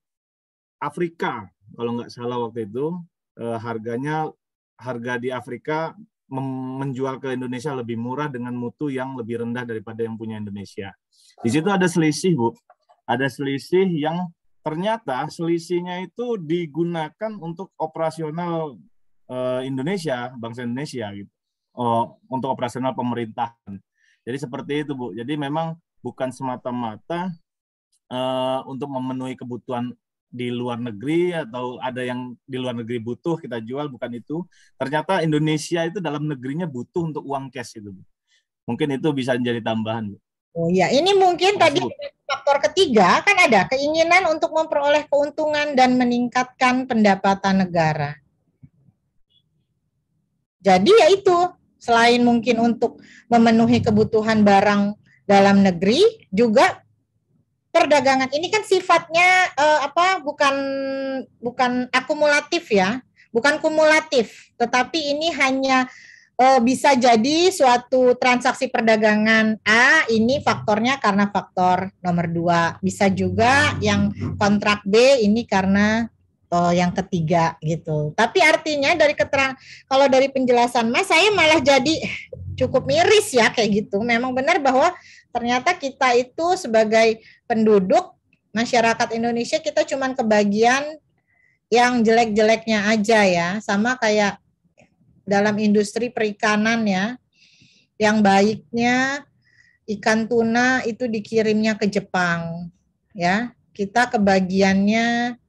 Afrika. Kalau nggak salah waktu itu harga di Afrika menjual ke Indonesia lebih murah dengan mutu yang lebih rendah daripada yang punya Indonesia. Di situ ada selisih, Bu. Ada selisih yang ternyata selisihnya itu digunakan untuk operasional Indonesia, bangsa Indonesia gitu. Untuk operasional pemerintahan. Jadi seperti itu, Bu. Jadi memang bukan semata-mata untuk memenuhi kebutuhan di luar negeri atau ada yang di luar negeri butuh kita jual, bukan itu. Ternyata Indonesia itu dalam negerinya butuh untuk uang cash itu, Bu. Mungkin itu bisa menjadi tambahan, Bu. Oh ya, ini mungkin tadi faktor ketiga kan ada keinginan untuk memperoleh keuntungan dan meningkatkan pendapatan negara. Jadi ya itu, selain mungkin untuk memenuhi kebutuhan barang dalam negeri, juga perdagangan ini kan sifatnya bukan akumulatif ya, bukan kumulatif, tetapi ini hanya bisa jadi suatu transaksi perdagangan A ini faktornya karena faktor nomor 2, bisa juga yang kontrak B ini karena yang ketiga gitu. Tapi artinya dari keterangan, kalau dari penjelasan Mas, saya malah jadi cukup miris ya kayak gitu. Memang benar bahwa ternyata kita itu sebagai penduduk masyarakat Indonesia, kita cuman kebagian yang jelek-jeleknya aja ya. Sama kayak dalam industri perikanan ya, yang baiknya ikan tuna itu dikirimnya ke Jepang ya. Kita kebagiannya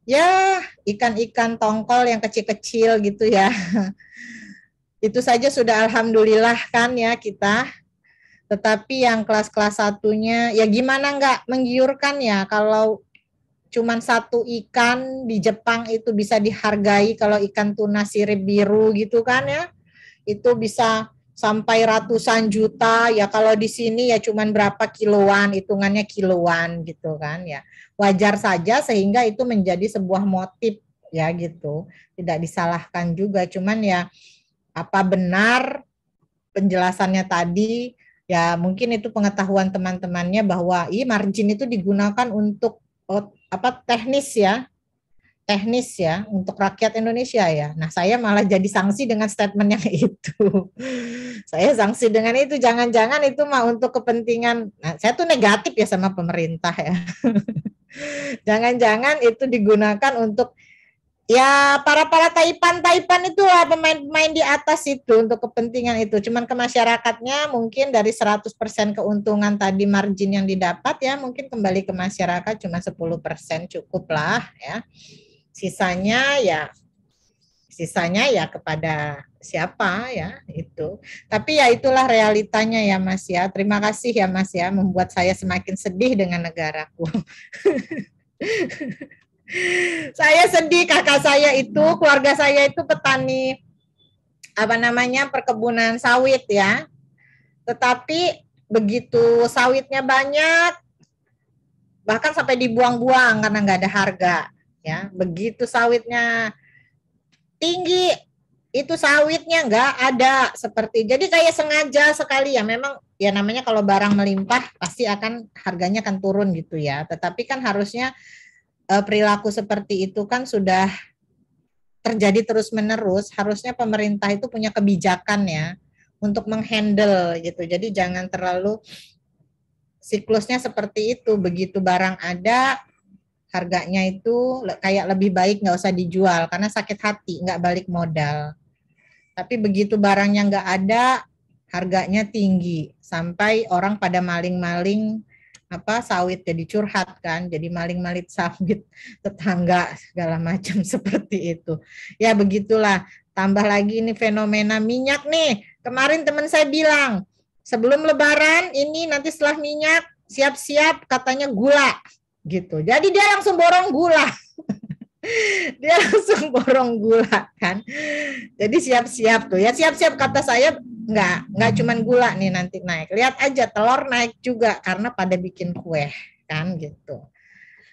ya ikan-ikan tongkol yang kecil-kecil gitu ya. Itu saja sudah alhamdulillah kan ya kita. Tetapi yang kelas-kelas satunya ya gimana nggak menggiurkan ya kalau cuman satu ikan di Jepang itu bisa dihargai, kalau ikan tuna sirip biru gitu kan ya, itu bisa sampai ratusan juta ya. Kalau di sini ya cuman berapa kiloan, hitungannya kiloan gitu kan ya. Wajar saja, sehingga itu menjadi sebuah motif ya gitu. Tidak disalahkan juga, cuman ya apa benar penjelasannya tadi ya, mungkin itu pengetahuan teman-temannya bahwa margin itu digunakan untuk teknis ya untuk rakyat Indonesia ya. Nah, saya malah jadi sanksi dengan statement yang itu. Saya sanksi dengan itu, jangan-jangan itu mah untuk kepentingan. Nah, saya tuh negatif ya sama pemerintah ya. Jangan-jangan itu digunakan untuk ya para taipan itulah, pemain-pemain di atas itu untuk kepentingan itu. Cuman ke masyarakatnya mungkin dari 100% keuntungan tadi margin yang didapat ya mungkin kembali ke masyarakat cuma 10% cukup lah ya. Sisanya ya kepada siapa ya itu. Tapi ya itulah realitanya ya Mas ya. Terima kasih ya Mas ya, membuat saya semakin sedih dengan negaraku. Saya sedih, kakak saya itu, keluarga saya itu petani perkebunan sawit ya. Tetapi begitu sawitnya banyak, bahkan sampai dibuang-buang karena nggak ada harga ya. Begitu sawitnya tinggi, itu sawitnya nggak ada, jadi kayak sengaja sekali ya. Memang ya namanya kalau barang melimpah pasti harganya akan turun gitu ya. Tetapi kan harusnya perilaku seperti itu kan sudah terjadi terus-menerus. Harusnya pemerintah itu punya kebijakan ya untuk menghandle gitu. Jadi jangan terlalu siklusnya seperti itu. Begitu barang ada, harganya itu kayak lebih baik nggak usah dijual karena sakit hati, nggak balik modal. Tapi begitu barangnya nggak ada, harganya tinggi sampai orang pada maling-maling sawit, jadi curhat kan, jadi maling-maling sawit tetangga segala macam seperti itu. Ya begitulah. Tambah lagi ini fenomena minyak nih. Kemarin teman saya bilang sebelum Lebaran ini nanti setelah minyak siap-siap katanya gula gitu. Jadi dia langsung borong gula. Dia langsung borong gula kan. Jadi siap-siap tuh. Ya siap-siap kata saya, enggak cuman gula nih nanti naik. Lihat aja telur naik juga karena pada bikin kue kan gitu.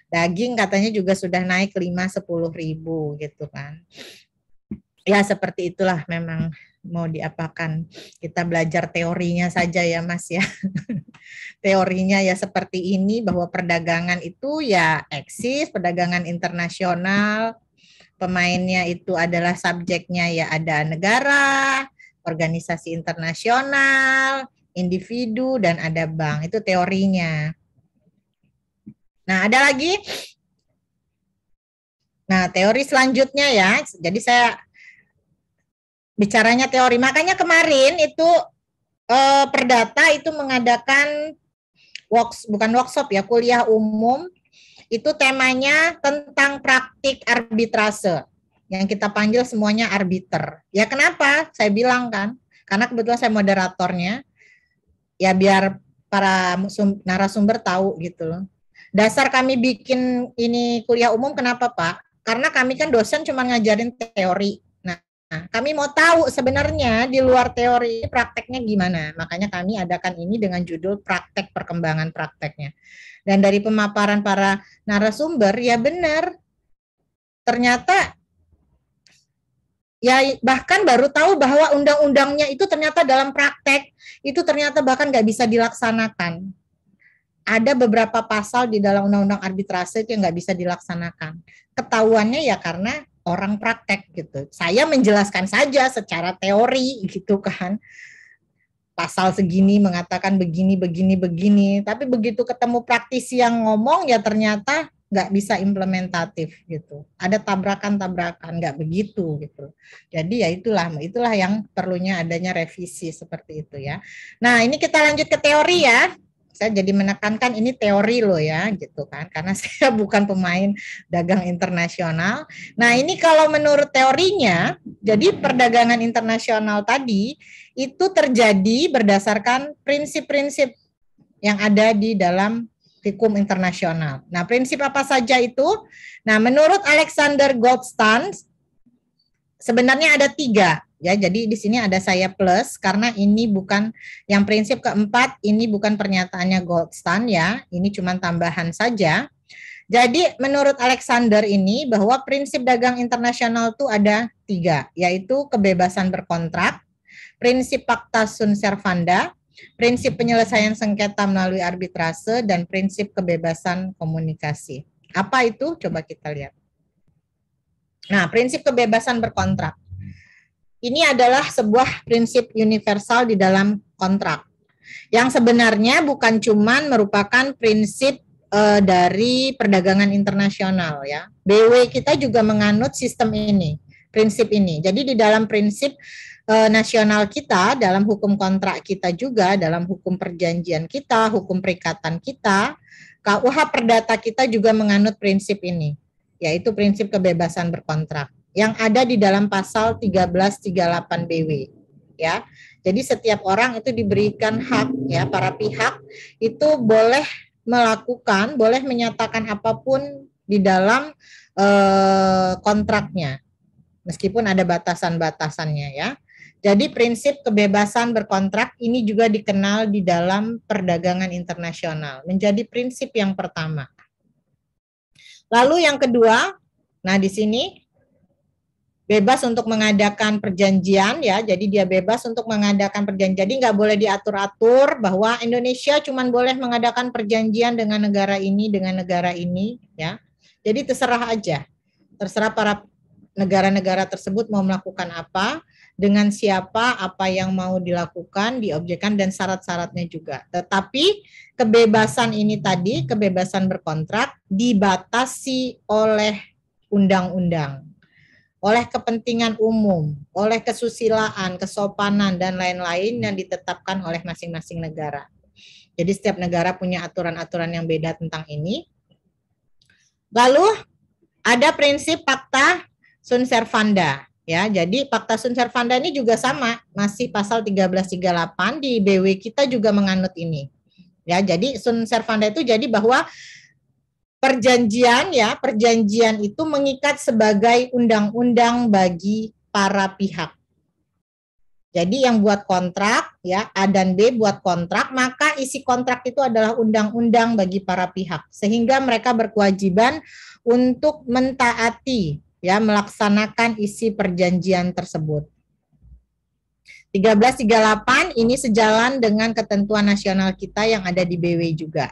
Daging katanya juga sudah naik 5-10 ribu gitu kan. Ya seperti itulah memang mau diapakan. Kita belajar teorinya saja ya Mas ya. Teorinya ya seperti ini bahwa perdagangan itu ya eksis, perdagangan internasional, pemainnya itu adalah subjeknya ya ada negara, organisasi internasional, individu, dan ada bank. Itu teorinya. Nah, ada lagi. Nah, teori selanjutnya ya. Jadi saya bicaranya teori. Makanya kemarin itu Perdata itu mengadakan bukan workshop ya, kuliah umum. Itu temanya tentang praktik arbitrase. Yang kita panggil semuanya arbiter. Ya kenapa? Saya bilang kan. Karena kebetulan saya moderatornya. Ya biar para narasumber tahu gitu loh. Dasar kami bikin ini kuliah umum kenapa Pak? Karena kami kan dosen cuma ngajarin teori. Nah, kami mau tahu sebenarnya di luar teori prakteknya gimana. Makanya kami adakan ini dengan judul praktek perkembangan prakteknya. Dan dari pemaparan para narasumber, ya benar. Ternyata ya bahkan baru tahu bahwa undang-undangnya itu ternyata dalam praktek itu ternyata bahkan nggak bisa dilaksanakan. Ada beberapa pasal di dalam undang-undang arbitrase itu yang nggak bisa dilaksanakan. Ketahuannya ya karena orang praktek gitu. Saya menjelaskan saja secara teori gitu kan. Pasal segini mengatakan begini, begini, begini. Tapi begitu ketemu praktisi yang ngomong ya ternyata nggak bisa implementatif gitu. Ada tabrakan-tabrakan, nggak begitu gitu. Jadi ya itulah yang perlunya adanya revisi seperti itu ya. Nah ini kita lanjut ke teori ya. Saya jadi menekankan ini teori loh ya gitu kan. Karena saya bukan pemain dagang internasional. Nah ini kalau menurut teorinya, jadi perdagangan internasional tadi itu terjadi berdasarkan prinsip-prinsip yang ada di dalam hukum internasional. Nah, prinsip apa saja itu? Nah, menurut Alexander Goldstein, sebenarnya ada 3. Ya, jadi di sini ada saya plus, karena ini bukan yang prinsip keempat, ini bukan pernyataannya Goldstein ya, ini cuma tambahan saja. Jadi menurut Alexander ini bahwa prinsip dagang internasional itu ada 3, yaitu kebebasan berkontrak, prinsip pacta sunt servanda, prinsip penyelesaian sengketa melalui arbitrase, dan prinsip kebebasan komunikasi. Apa itu? Coba kita lihat. Nah, prinsip kebebasan berkontrak. Ini adalah sebuah prinsip universal di dalam kontrak. Yang sebenarnya bukan cuman merupakan prinsip dari perdagangan internasional ya. BW kita juga menganut sistem ini, prinsip ini. Jadi di dalam prinsip nasional kita, dalam hukum kontrak kita juga, dalam hukum perjanjian kita, hukum perikatan kita, KUH Perdata kita juga menganut prinsip ini, yaitu prinsip kebebasan berkontrak yang ada di dalam pasal 1338 BW ya. Jadi setiap orang itu diberikan hak ya, para pihak itu boleh melakukan, boleh menyatakan apapun di dalam kontraknya, meskipun ada batasan-batasannya ya. Jadi prinsip kebebasan berkontrak ini juga dikenal di dalam perdagangan internasional, menjadi prinsip yang pertama. Lalu yang kedua, nah di sini bebas untuk mengadakan perjanjian ya, jadi dia bebas untuk mengadakan perjanjian. Jadi nggak boleh diatur-atur bahwa Indonesia cuma boleh mengadakan perjanjian dengan negara ini ya. Jadi terserah aja, terserah para negara-negara tersebut mau melakukan apa, dengan siapa, apa yang mau dilakukan, diobjekkan, dan syarat-syaratnya juga. Tetapi kebebasan ini tadi, kebebasan berkontrak, dibatasi oleh undang-undang, oleh kepentingan umum, oleh kesusilaan, kesopanan, dan lain-lain yang ditetapkan oleh masing-masing negara. Jadi setiap negara punya aturan-aturan yang beda tentang ini. Lalu ada prinsip pacta sunt servanda. Ya, jadi pacta sunt servanda ini juga sama, masih pasal 1338 di BW kita juga menganut ini. Ya, jadi sunt servanda itu jadi bahwa perjanjian ya, perjanjian itu mengikat sebagai undang-undang bagi para pihak. Jadi yang buat kontrak, ya A dan B buat kontrak, maka isi kontrak itu adalah undang-undang bagi para pihak, sehingga mereka berkewajiban untuk mentaati, ya, melaksanakan isi perjanjian tersebut. 1338 ini sejalan dengan ketentuan nasional kita yang ada di BW juga.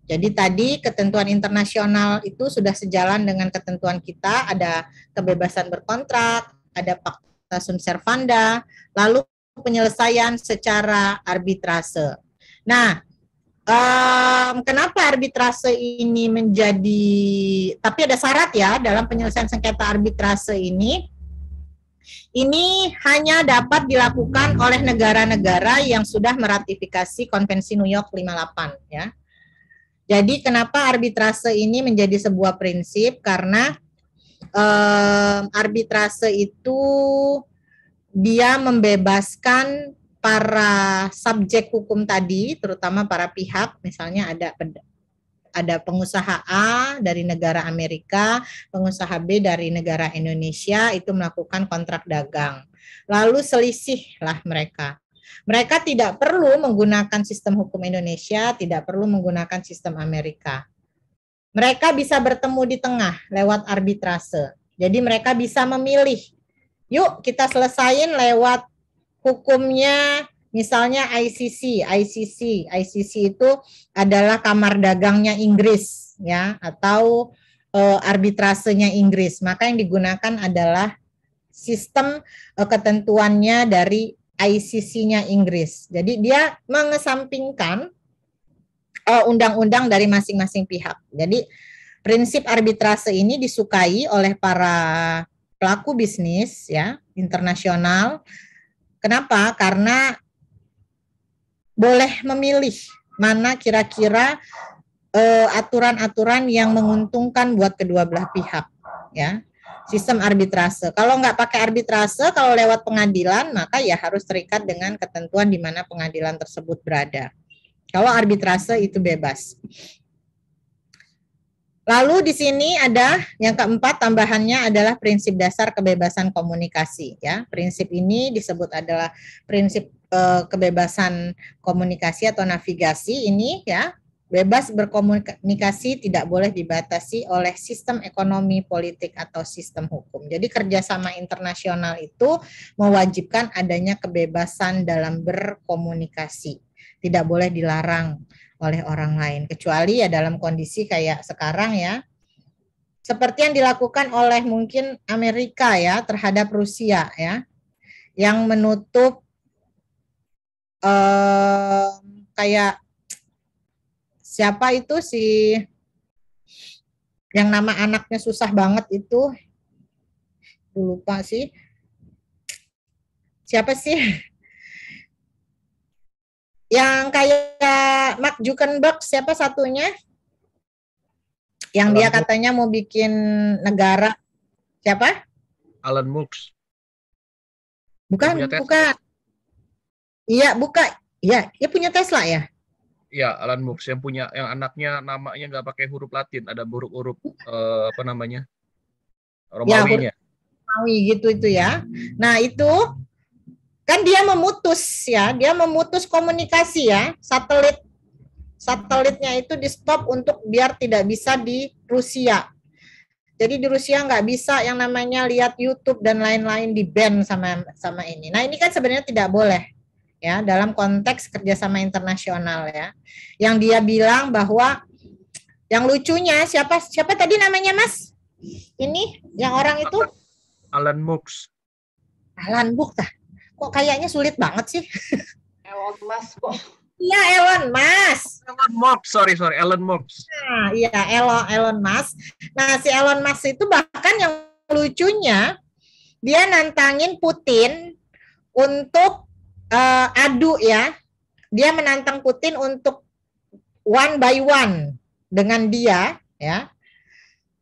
Jadi tadi ketentuan internasional itu sudah sejalan dengan ketentuan kita, ada kebebasan berkontrak, ada fakta sunt servanda, lalu penyelesaian secara arbitrase. Nah, kenapa arbitrase ini menjadi, tapi ada syarat ya dalam penyelesaian sengketa arbitrase ini hanya dapat dilakukan oleh negara-negara yang sudah meratifikasi Konvensi New York 58 ya. Jadi kenapa arbitrase ini menjadi sebuah prinsip? Karena arbitrase itu dia membebaskan para subjek hukum tadi, terutama para pihak, misalnya ada pengusaha A dari negara Amerika, pengusaha B dari negara Indonesia, itu melakukan kontrak dagang. Lalu selisihlah mereka. Mereka tidak perlu menggunakan sistem hukum Indonesia, tidak perlu menggunakan sistem Amerika. Mereka bisa bertemu di tengah lewat arbitrase. Jadi mereka bisa memilih, yuk kita selesain lewat hukumnya, misalnya ICC. ICC itu adalah kamar dagangnya Inggris, ya, atau arbitrasenya Inggris. Maka yang digunakan adalah sistem ketentuannya dari ICC-nya Inggris. Jadi dia mengesampingkan undang-undang dari masing-masing pihak. Jadi prinsip arbitrase ini disukai oleh para pelaku bisnis ya internasional. Kenapa? Karena boleh memilih mana kira-kira aturan-aturan yang menguntungkan buat kedua belah pihak ya. Sistem arbitrase. Kalau nggak pakai arbitrase, kalau lewat pengadilan, maka ya harus terikat dengan ketentuan di mana pengadilan tersebut berada. Kalau arbitrase itu bebas. Lalu di sini ada yang keempat, tambahannya adalah prinsip dasar kebebasan komunikasi. Ya, prinsip ini disebut adalah prinsip kebebasan komunikasi atau navigasi ini ya. Bebas berkomunikasi tidak boleh dibatasi oleh sistem ekonomi, politik, atau sistem hukum. Jadi kerjasama internasional itu mewajibkan adanya kebebasan dalam berkomunikasi. Tidak boleh dilarang oleh orang lain. Kecuali ya dalam kondisi kayak sekarang ya. Seperti yang dilakukan oleh mungkin Amerika ya terhadap Rusia ya. Yang menutup kayak siapa itu si yang nama anaknya susah banget itu, lupa sih. Siapa sih? Yang kayak Mark Zuckerberg, siapa satunya? Yang dia katanya mau bikin negara. Siapa? Elon Musk. Bukan. Iya, bukan. Iya, dia punya Tesla ya? Ya, Elon Musk yang punya, yang anaknya namanya nggak pakai huruf Latin, ada huruf-huruf apa namanya Romawinya. Ya, Romawi gitu itu ya. Nah itu kan dia memutus ya, dia memutus komunikasi ya, satelitnya itu di stop untuk biar tidak bisa di Rusia. Jadi di Rusia nggak bisa yang namanya lihat YouTube dan lain-lain, di ban sama ini. Nah ini kan sebenarnya tidak boleh. Ya, dalam konteks kerjasama internasional ya, yang dia bilang bahwa yang lucunya siapa tadi namanya Mas? Ini yang orang itu? Elon Musk. Elon Musk dah. Kok kayaknya sulit banget sih? Elon Musk kok. Iya Elon Musk. Elon Musk, sorry Elon Musk. Nah, iya Elon Musk. Nah si Elon Musk itu bahkan yang lucunya dia nantangin Putin untuk adu ya, dia menantang Putin untuk one by one dengan dia ya,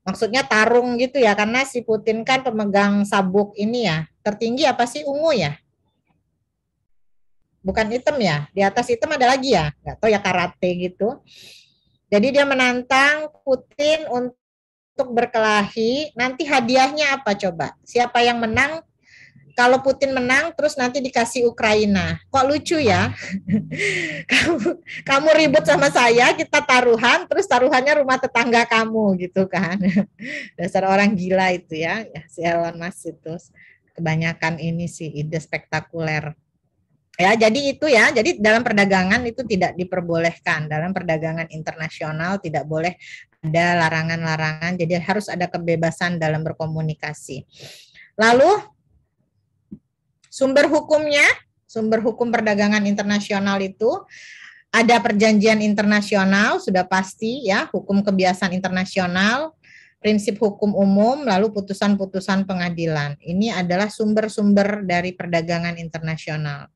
maksudnya tarung gitu ya, karena si Putin kan pemegang sabuk ini ya, tertinggi apa sih, ungu ya, bukan hitam ya, di atas hitam ada lagi ya, nggak tahu ya, karate gitu. Jadi dia menantang Putin untuk berkelahi, nanti hadiahnya apa coba, siapa yang menang kalau Putin menang terus nanti dikasih Ukraina. Kok lucu ya? kamu ribut sama saya, kita taruhan, terus taruhannya rumah tetangga kamu gitu kan. Dasar orang gila itu ya, si Elon Musk itu. Kebanyakan ini sih ide spektakuler. Ya, jadi itu ya. Jadi dalam perdagangan itu tidak diperbolehkan. Dalam perdagangan internasional tidak boleh ada larangan-larangan. Jadi harus ada kebebasan dalam berkomunikasi. Lalu sumber hukumnya, sumber hukum perdagangan internasional itu ada perjanjian internasional, sudah pasti ya, hukum kebiasaan internasional, prinsip hukum umum, lalu putusan-putusan pengadilan. Ini adalah sumber-sumber dari perdagangan internasional.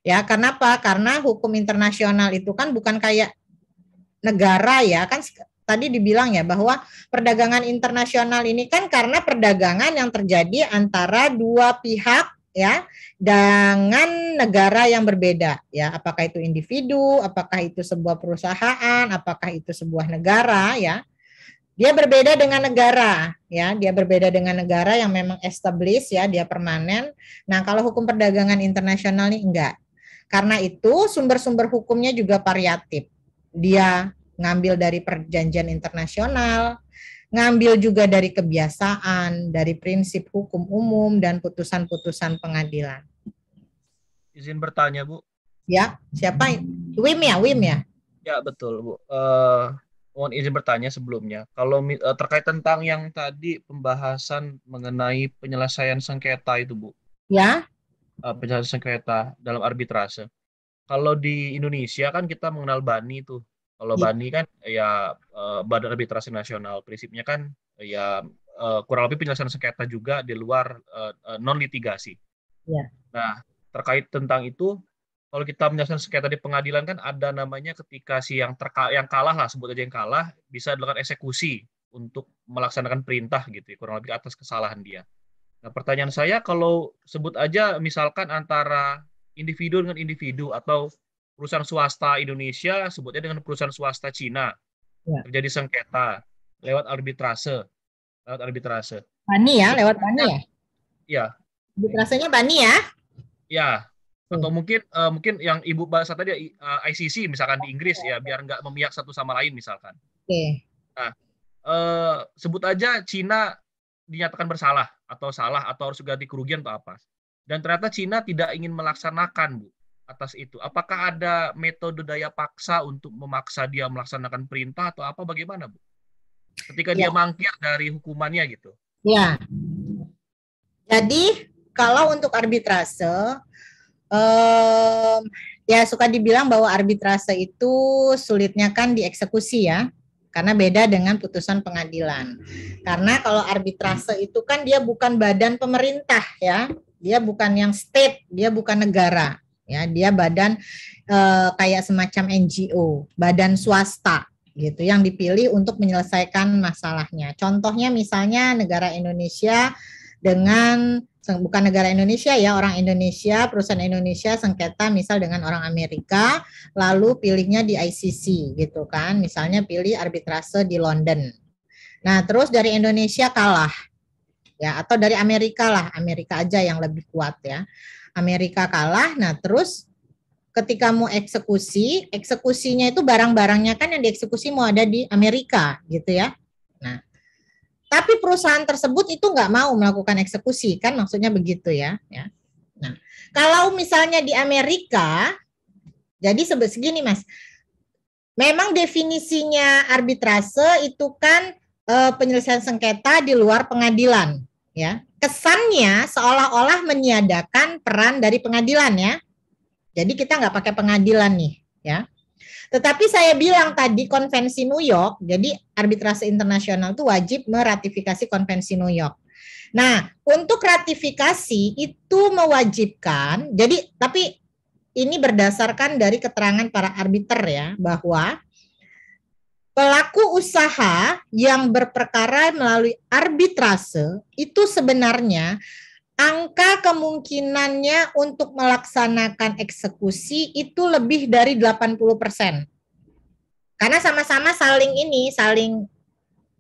Ya, kenapa? Karena hukum internasional itu kan bukan kayak negara ya, kan tadi dibilang ya bahwa perdagangan internasional ini kan karena perdagangan yang terjadi antara dua pihak ya dengan negara yang berbeda ya, apakah itu individu, apakah itu sebuah perusahaan, apakah itu sebuah negara ya. Dia berbeda dengan negara ya, dia berbeda dengan negara yang memang established ya, dia permanen. Nah, kalau hukum perdagangan internasional ini enggak. Karena itu sumber-sumber hukumnya juga variatif. Dia ngambil dari perjanjian internasional, ngambil juga dari kebiasaan, dari prinsip hukum umum dan putusan-putusan pengadilan. Izin bertanya, Bu. Ya, siapa? Wim ya, Wim ya? Ya, betul, Bu. Mohon izin bertanya sebelumnya. Kalau terkait tentang yang tadi pembahasan mengenai penyelesaian sengketa itu, Bu. Ya. Penyelesaian sengketa dalam arbitrase. Kalau di Indonesia kan kita mengenal BANI tuh. Kalau BANI kan ya Badan Arbitrase Nasional, prinsipnya kan ya kurang lebih penyelesaian sengketa juga di luar non litigasi. Ya. Nah, terkait tentang itu, kalau kita menyelesaikan sengketa di pengadilan kan ada namanya ketika si yang kalah lah, sebut aja yang kalah, bisa dilakukan eksekusi untuk melaksanakan perintah gitu, kurang lebih atas kesalahan dia. Nah, pertanyaan saya kalau sebut aja misalkan antara individu dengan individu atau perusahaan swasta Indonesia sebutnya dengan perusahaan swasta Cina, ya, terjadi sengketa lewat arbitrase. BANI ya, lewat BANI ya? Ya. Arbitrasenya BANI ya? Ya. Atau mungkin yang Ibu bahas tadi ICC misalkan di Inggris ya, biar nggak memihak satu sama lain misalkan. Oke. Nah, sebut aja Cina dinyatakan bersalah atau salah atau harus ganti kerugian atau apa. Dan ternyata Cina tidak ingin melaksanakan, Bu, atas itu. Apakah ada metode daya paksa untuk memaksa dia melaksanakan perintah atau apa, bagaimana, Bu? Ketika dia mangkir dari hukumannya gitu. Ya. Jadi kalau untuk arbitrase, ya suka dibilang bahwa arbitrase itu sulitnya kan dieksekusi ya. Karena beda dengan putusan pengadilan. Karena kalau arbitrase itu kan dia bukan badan pemerintah ya, dia bukan yang state, dia bukan negara ya, dia badan kayak semacam NGO, badan swasta gitu yang dipilih untuk menyelesaikan masalahnya. Contohnya misalnya negara Indonesia dengan bukan negara Indonesia ya, orang Indonesia, perusahaan Indonesia sengketa misal dengan orang Amerika, lalu pilihnya di ICC gitu kan, misalnya pilih arbitrase di London. Nah terus dari Indonesia kalah, ya atau dari Amerika lah, Amerika aja yang lebih kuat ya, Amerika kalah, nah terus ketika mau eksekusi, eksekusinya itu barang-barangnya kan yang dieksekusi mau ada di Amerika gitu ya. Nah tapi perusahaan tersebut itu nggak mau melakukan eksekusi, kan maksudnya begitu ya. Nah, kalau misalnya di Amerika, jadi segini Mas, memang definisinya arbitrase itu kan penyelesaian sengketa di luar pengadilan, ya. Kesannya seolah-olah meniadakan peran dari pengadilan ya. Jadi kita nggak pakai pengadilan nih, ya. Tetapi saya bilang tadi konvensi New York, jadi arbitrase internasional itu wajib meratifikasi konvensi New York. Nah, untuk ratifikasi itu mewajibkan, jadi tapi ini berdasarkan dari keterangan para arbiter ya, bahwa pelaku usaha yang berperkara melalui arbitrase itu sebenarnya angka kemungkinannya untuk melaksanakan eksekusi itu lebih dari 80%. Karena sama-sama saling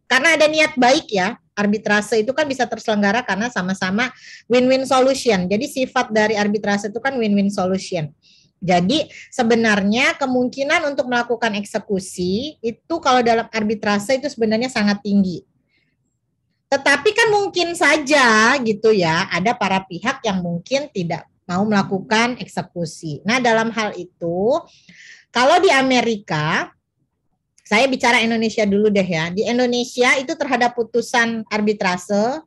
karena ada niat baik ya, arbitrase itu kan bisa terselenggara karena sama-sama win-win solution. Jadi sifat dari arbitrase itu kan win-win solution. Jadi sebenarnya kemungkinan untuk melakukan eksekusi itu kalau dalam arbitrase itu sebenarnya sangat tinggi. Tetapi kan mungkin saja gitu ya, ada para pihak yang mungkin tidak mau melakukan eksekusi. Nah, dalam hal itu, kalau di Amerika, saya bicara Indonesia dulu deh ya. Di Indonesia itu terhadap putusan arbitrase,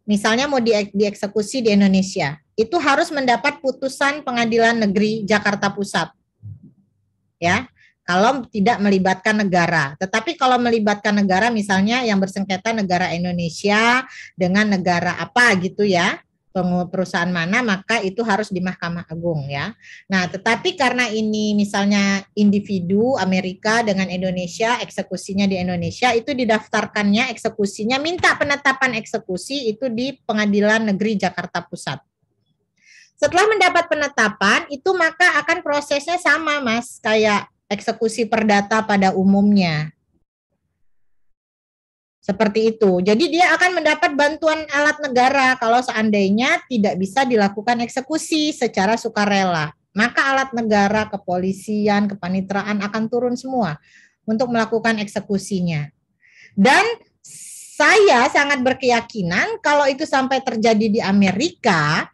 misalnya mau dieksekusi di Indonesia, itu harus mendapat putusan Pengadilan Negeri Jakarta Pusat. Ya. Kalau tidak melibatkan negara. Tetapi kalau melibatkan negara, misalnya yang bersengketa negara Indonesia dengan negara apa gitu ya, perusahaan mana, maka itu harus di Mahkamah Agung ya. Nah, tetapi karena ini misalnya individu Amerika dengan Indonesia, eksekusinya di Indonesia, itu didaftarkannya eksekusinya, minta penetapan eksekusi itu di Pengadilan Negeri Jakarta Pusat. Setelah mendapat penetapan, itu maka akan prosesnya sama Mas, kayak eksekusi perdata pada umumnya. Seperti itu. Jadi dia akan mendapat bantuan alat negara kalau seandainya tidak bisa dilakukan eksekusi secara sukarela. Maka alat negara, kepolisian, kepanitraan akan turun semua untuk melakukan eksekusinya. Dan saya sangat berkeyakinan kalau itu sampai terjadi di Amerika,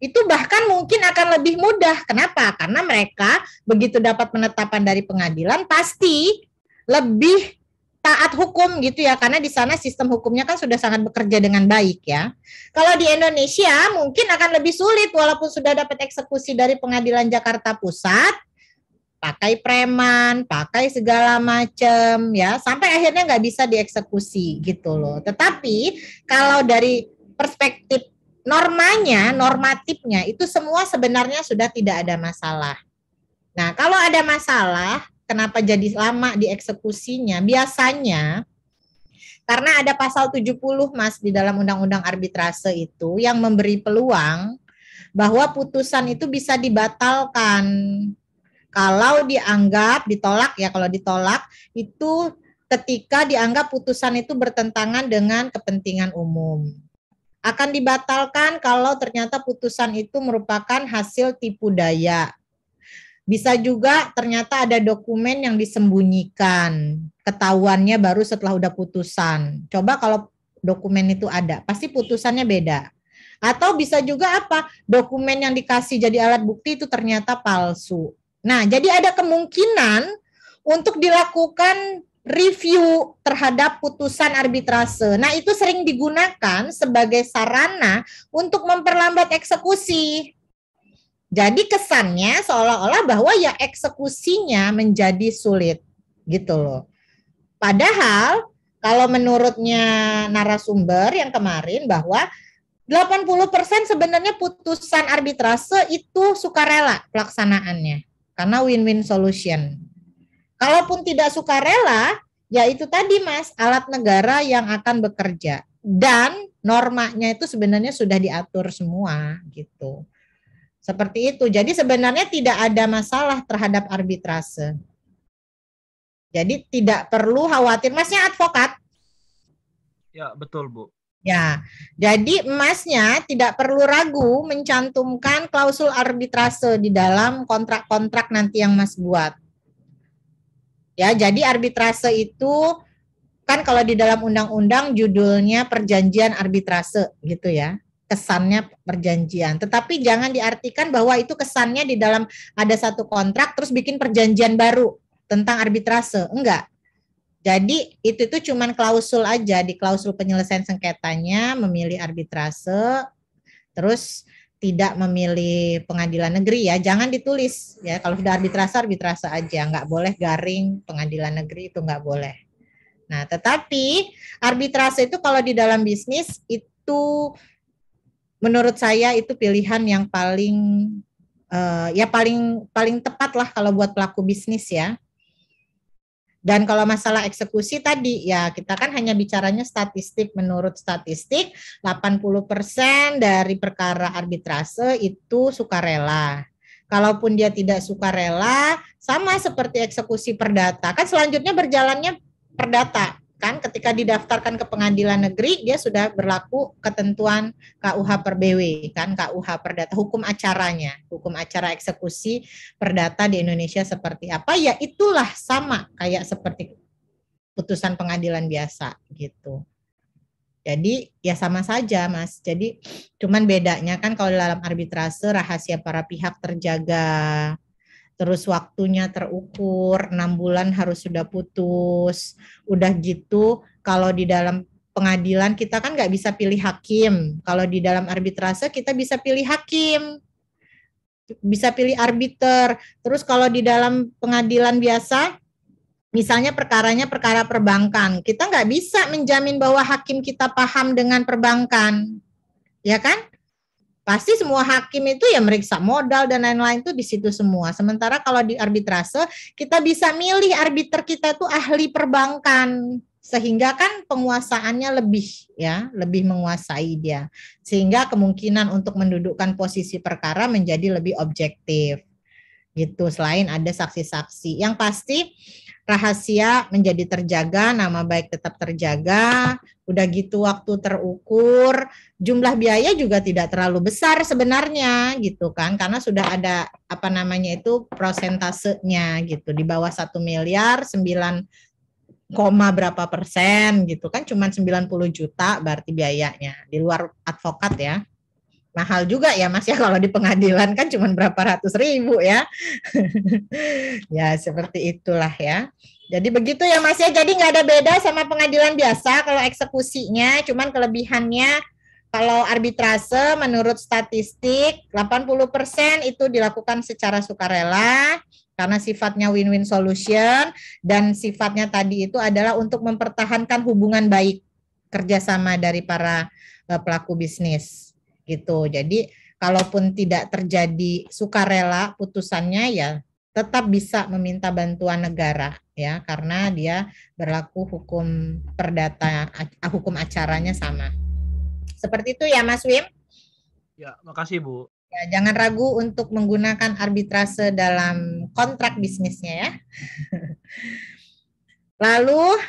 itu bahkan mungkin akan lebih mudah. Kenapa? Karena mereka begitu dapat penetapan dari pengadilan pasti lebih taat hukum gitu ya, karena di sana sistem hukumnya kan sudah sangat bekerja dengan baik ya. Kalau di Indonesia mungkin akan lebih sulit walaupun sudah dapat eksekusi dari Pengadilan Jakarta Pusat, pakai preman, pakai segala macam ya, sampai akhirnya nggak bisa dieksekusi gitu loh. Tetapi kalau dari perspektif normanya, normatifnya itu semua sebenarnya sudah tidak ada masalah. Nah, kalau ada masalah, kenapa jadi lama dieksekusinya? Biasanya karena ada pasal 70 Mas di dalam Undang-Undang Arbitrase itu yang memberi peluang bahwa putusan itu bisa dibatalkan. Kalau dianggap ditolak ya, kalau ditolak itu ketika dianggap putusan itu bertentangan dengan kepentingan umum. Akan dibatalkan kalau ternyata putusan itu merupakan hasil tipu daya. Bisa juga ternyata ada dokumen yang disembunyikan, ketahuannya baru setelah udah putusan. Coba kalau dokumen itu ada, pasti putusannya beda. Atau bisa juga apa? Dokumen yang dikasih jadi alat bukti itu ternyata palsu. Nah, jadi ada kemungkinan untuk dilakukan review terhadap putusan arbitrase. Nah, itu sering digunakan sebagai sarana untuk memperlambat eksekusi. Jadi kesannya seolah-olah bahwa ya eksekusinya menjadi sulit gitu loh. Padahal kalau menurutnya narasumber yang kemarin bahwa 80% sebenarnya putusan arbitrase itu sukarela pelaksanaannya karena win-win solution. Kalaupun tidak sukarela, ya itu tadi Mas, alat negara yang akan bekerja. Dan normanya itu sebenarnya sudah diatur semua gitu. Seperti itu. Jadi sebenarnya tidak ada masalah terhadap arbitrase. Jadi tidak perlu khawatir. Masnya advokat? Ya, betul, Bu. Ya, jadi Masnya tidak perlu ragu mencantumkan klausul arbitrase di dalam kontrak-kontrak nanti yang Mas buat. Ya, jadi arbitrase itu kan kalau di dalam undang-undang judulnya perjanjian arbitrase gitu ya. Kesannya perjanjian. Tetapi jangan diartikan bahwa itu kesannya di dalam ada satu kontrak terus bikin perjanjian baru tentang arbitrase. Enggak. Jadi itu cuman klausul aja, di klausul penyelesaian sengketanya memilih arbitrase, terus tidak memilih pengadilan negeri ya, jangan ditulis ya. Kalau sudah arbitrase aja, nggak boleh garing pengadilan negeri, itu nggak boleh. Nah, tetapi arbitrase itu kalau di dalam bisnis itu menurut saya itu pilihan yang paling paling tepat lah kalau buat pelaku bisnis ya. Dan kalau masalah eksekusi tadi, ya kita kan hanya bicaranya statistik. Menurut statistik, 80% dari perkara arbitrase itu sukarela. Kalaupun dia tidak sukarela, sama seperti eksekusi perdata. Kan selanjutnya berjalannya perdata. kan ketika didaftarkan ke pengadilan negeri dia sudah berlaku ketentuan KUH per BW kan, KUH perdata, hukum acaranya, hukum acara eksekusi perdata di Indonesia seperti apa, ya itulah sama kayak seperti putusan pengadilan biasa gitu. Jadi ya sama saja Mas. Jadi cuman bedanya kan kalau dalam arbitrase rahasia para pihak terjaga, terus waktunya terukur, 6 bulan harus sudah putus. Udah gitu kalau di dalam pengadilan kita kan nggak bisa pilih hakim. Kalau di dalam arbitrase kita bisa pilih hakim, bisa pilih arbiter. Terus kalau di dalam pengadilan biasa, misalnya perkaranya perkara perbankan, kita nggak bisa menjamin bahwa hakim kita paham dengan perbankan, ya kan? Pasti semua hakim itu ya meriksa modal dan lain-lain itu di situ semua. Sementara kalau di arbitrase kita bisa milih arbiter kita itu ahli perbankan, sehingga kan penguasaannya lebih ya, lebih menguasai dia. Sehingga kemungkinan untuk mendudukkan posisi perkara menjadi lebih objektif. Gitu, selain ada saksi-saksi. Yang pasti rahasia menjadi terjaga, nama baik tetap terjaga, udah gitu waktu terukur, jumlah biaya juga tidak terlalu besar sebenarnya gitu kan, karena sudah ada apa namanya itu prosentasenya gitu, di bawah 1 miliar 9, berapa persen gitu kan, cuma 90 juta berarti biayanya, di luar advokat ya. Mahal juga ya Mas ya, kalau di pengadilan kan cuma berapa ratus ribu ya. Ya seperti itulah ya. Jadi begitu ya Mas ya, jadi nggak ada beda sama pengadilan biasa kalau eksekusinya, cuman kelebihannya kalau arbitrase menurut statistik 80% itu dilakukan secara sukarela karena sifatnya win-win solution, dan sifatnya tadi itu adalah untuk mempertahankan hubungan baik kerjasama dari para pelaku bisnis gitu. Jadi kalaupun tidak terjadi sukarela putusannya, ya tetap bisa meminta bantuan negara ya, karena dia berlaku hukum perdata, hukum acaranya sama. Seperti itu ya Mas Wim. Ya, makasih Bu. Ya, jangan ragu untuk menggunakan arbitrase dalam kontrak bisnisnya ya. Lalu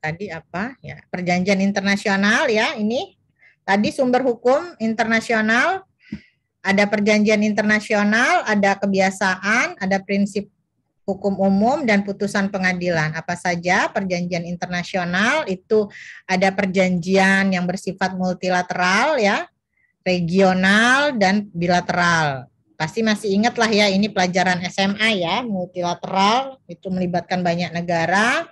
tadi apa ya, perjanjian internasional ya, ini tadi sumber hukum internasional, ada perjanjian internasional, ada kebiasaan, ada prinsip hukum umum dan putusan pengadilan. Apa saja perjanjian internasional? Itu ada perjanjian yang bersifat multilateral ya, regional dan bilateral. Pasti masih ingat lah ya, ini pelajaran SMA ya, multilateral itu melibatkan banyak negara.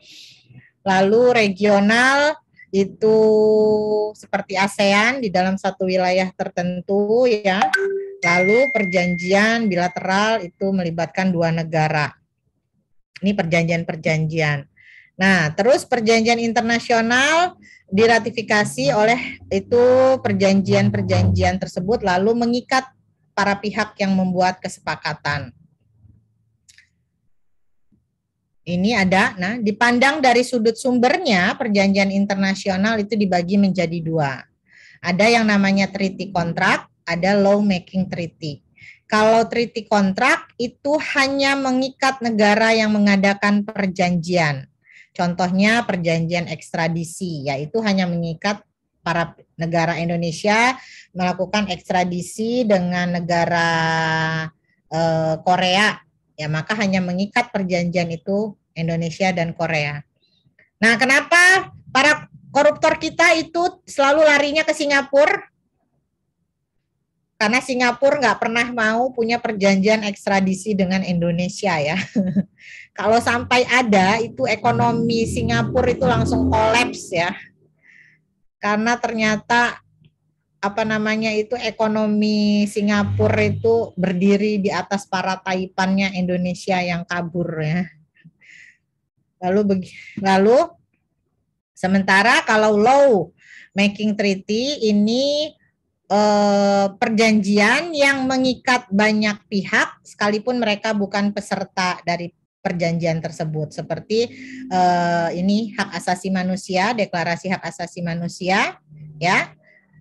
Lalu regional itu seperti ASEAN di dalam satu wilayah tertentu ya. Lalu perjanjian bilateral itu melibatkan 2 negara. Ini perjanjian-perjanjian. Nah, terus perjanjian internasional diratifikasi oleh itu perjanjian-perjanjian tersebut lalu mengikat para pihak yang membuat kesepakatan. Ini ada, nah dipandang dari sudut sumbernya perjanjian internasional itu dibagi menjadi 2. Ada yang namanya treaty contract, ada law making treaty. Kalau treaty contract itu hanya mengikat negara yang mengadakan perjanjian. Contohnya perjanjian ekstradisi, yaitu hanya mengikat para negara Indonesia melakukan ekstradisi dengan negara Korea. Ya, maka hanya mengikat perjanjian itu Indonesia dan Korea. Nah, kenapa para koruptor kita itu selalu larinya ke Singapura? Karena Singapura nggak pernah mau punya perjanjian ekstradisi dengan Indonesia ya. Kalau sampai ada, itu ekonomi Singapura itu langsung kolaps ya. Karena ternyata apa namanya itu ekonomi Singapura itu berdiri di atas para taipannya Indonesia yang kabur ya. Lalu sementara kalau law making treaty ini perjanjian yang mengikat banyak pihak sekalipun mereka bukan peserta dari perjanjian tersebut, seperti ini hak asasi manusia, deklarasi hak asasi manusia ya.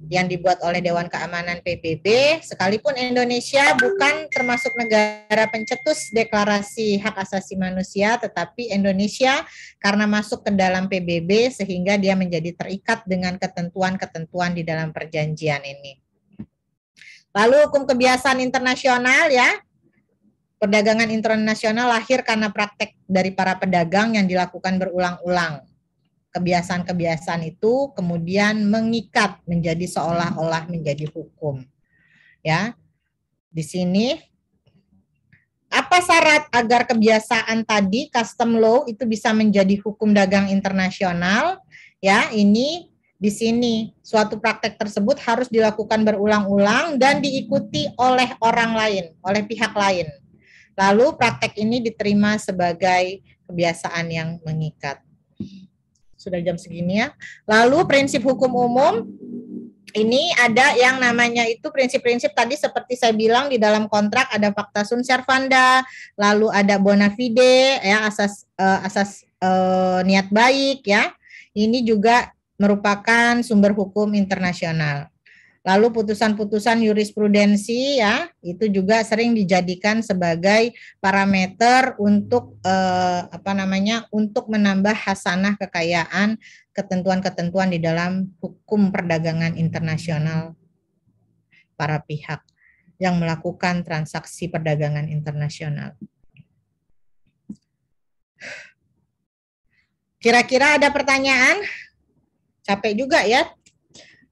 yang dibuat oleh Dewan Keamanan PBB, sekalipun Indonesia bukan termasuk negara pencetus Deklarasi Hak Asasi Manusia, tetapi Indonesia karena masuk ke dalam PBB sehingga dia menjadi terikat dengan ketentuan-ketentuan di dalam perjanjian ini. Lalu hukum kebiasaan internasional ya, perdagangan internasional lahir karena praktek dari para pedagang yang dilakukan berulang-ulang. Kebiasaan-kebiasaan itu kemudian mengikat menjadi seolah-olah menjadi hukum. Ya. Di sini apa syarat agar kebiasaan tadi custom law itu bisa menjadi hukum dagang internasional? Ya, ini di sini suatu praktek tersebut harus dilakukan berulang-ulang dan diikuti oleh orang lain, oleh pihak lain. Lalu praktek ini diterima sebagai kebiasaan yang mengikat. Sudah jam segini ya. Lalu prinsip hukum umum, ini ada yang namanya itu prinsip-prinsip tadi seperti saya bilang di dalam kontrak ada facta sunt servanda, lalu ada bona fide ya, asas niat baik ya. Ini juga merupakan sumber hukum internasional. Lalu putusan-putusan jurisprudensi ya, itu juga sering dijadikan sebagai parameter untuk untuk menambah hasanah kekayaan ketentuan-ketentuan di dalam hukum perdagangan internasional para pihak yang melakukan transaksi perdagangan internasional. Kira-kira ada pertanyaan? Capek juga ya.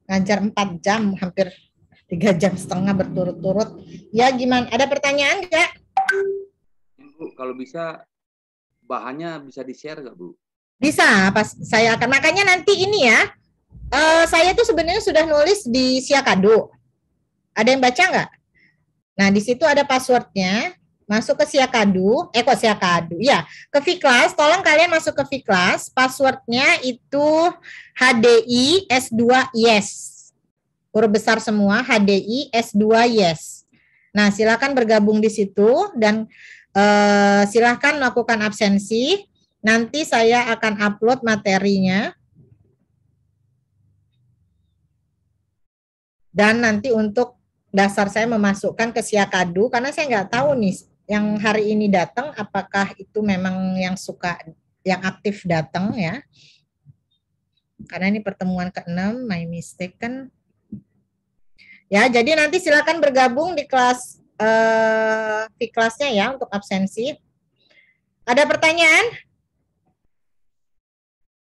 Ngajar 4 jam, hampir 3,5 jam berturut-turut. Ya gimana? Ada pertanyaan nggak? Bu, kalau bisa bahannya bisa di-share nggak, Bu? Bisa, pas saya akan. Makanya nanti ini ya, saya tuh sebenarnya sudah nulis di Siakadu. Ada yang baca nggak? Nah, di situ ada passwordnya. Masuk ke Siakadu, Siakadu, ya, ke Fiklas, tolong kalian masuk ke Fiklas, passwordnya itu HDI S2 yes, huruf besar semua, HDI S2 yes. Nah, silakan bergabung di situ dan silakan melakukan absensi, nanti saya akan upload materinya, dan nanti untuk dasar saya memasukkan ke Siakadu, karena saya nggak tahu nih, yang hari ini datang, apakah itu memang yang aktif datang ya. Karena ini pertemuan ke-6, my mistake kan. Ya, jadi nanti silakan bergabung di kelas di kelasnya ya untuk absensi. Ada pertanyaan?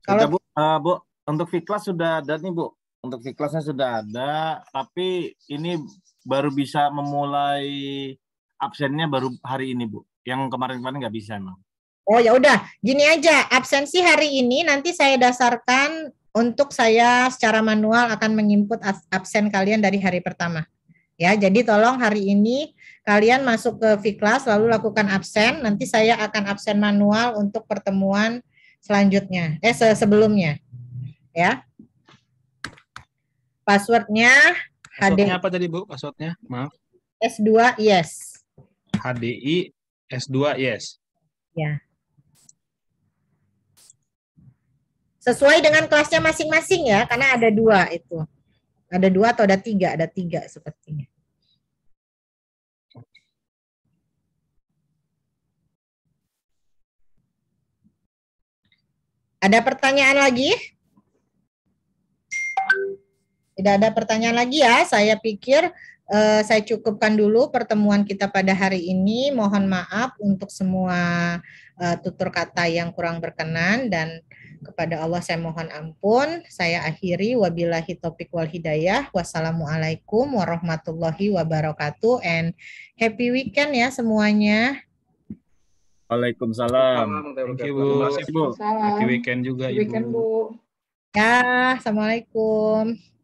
Kalau Bu, untuk Fiklas sudah ada nih Bu. Untuk Fiklasnya sudah ada, tapi ini baru bisa memulai absennya baru hari ini Bu. Yang kemarin-kemarin nggak bisa emang. Oh ya udah, gini aja, absensi hari ini nanti saya dasarkan untuk saya secara manual akan menginput absen kalian dari hari pertama. Ya, jadi tolong hari ini kalian masuk ke Fiklas lalu lakukan absen, nanti saya akan absen manual untuk pertemuan selanjutnya, sebelumnya. Ya. Passwordnya Passwordnya apa tadi Bu? Passwordnya, maaf. S2 yes. HDI S2 yes. Ya. Sesuai dengan kelasnya masing-masing ya, karena ada 2 itu. Ada 2 atau ada 3? Ada 3 sepertinya. Ada pertanyaan lagi? Tidak ada pertanyaan lagi ya, saya pikir saya cukupkan dulu pertemuan kita pada hari ini. Mohon maaf untuk semua tutur kata yang kurang berkenan dan kepada Allah saya mohon ampun. Saya akhiri, wabillahi taufiq wal hidayah. Wassalamualaikum warahmatullahi wabarakatuh and happy weekend ya semuanya. Waalaikumsalam. Thank you Bu. Salam. Happy weekend juga Happy weekend, Ibu. Bu. Ya, assalamualaikum.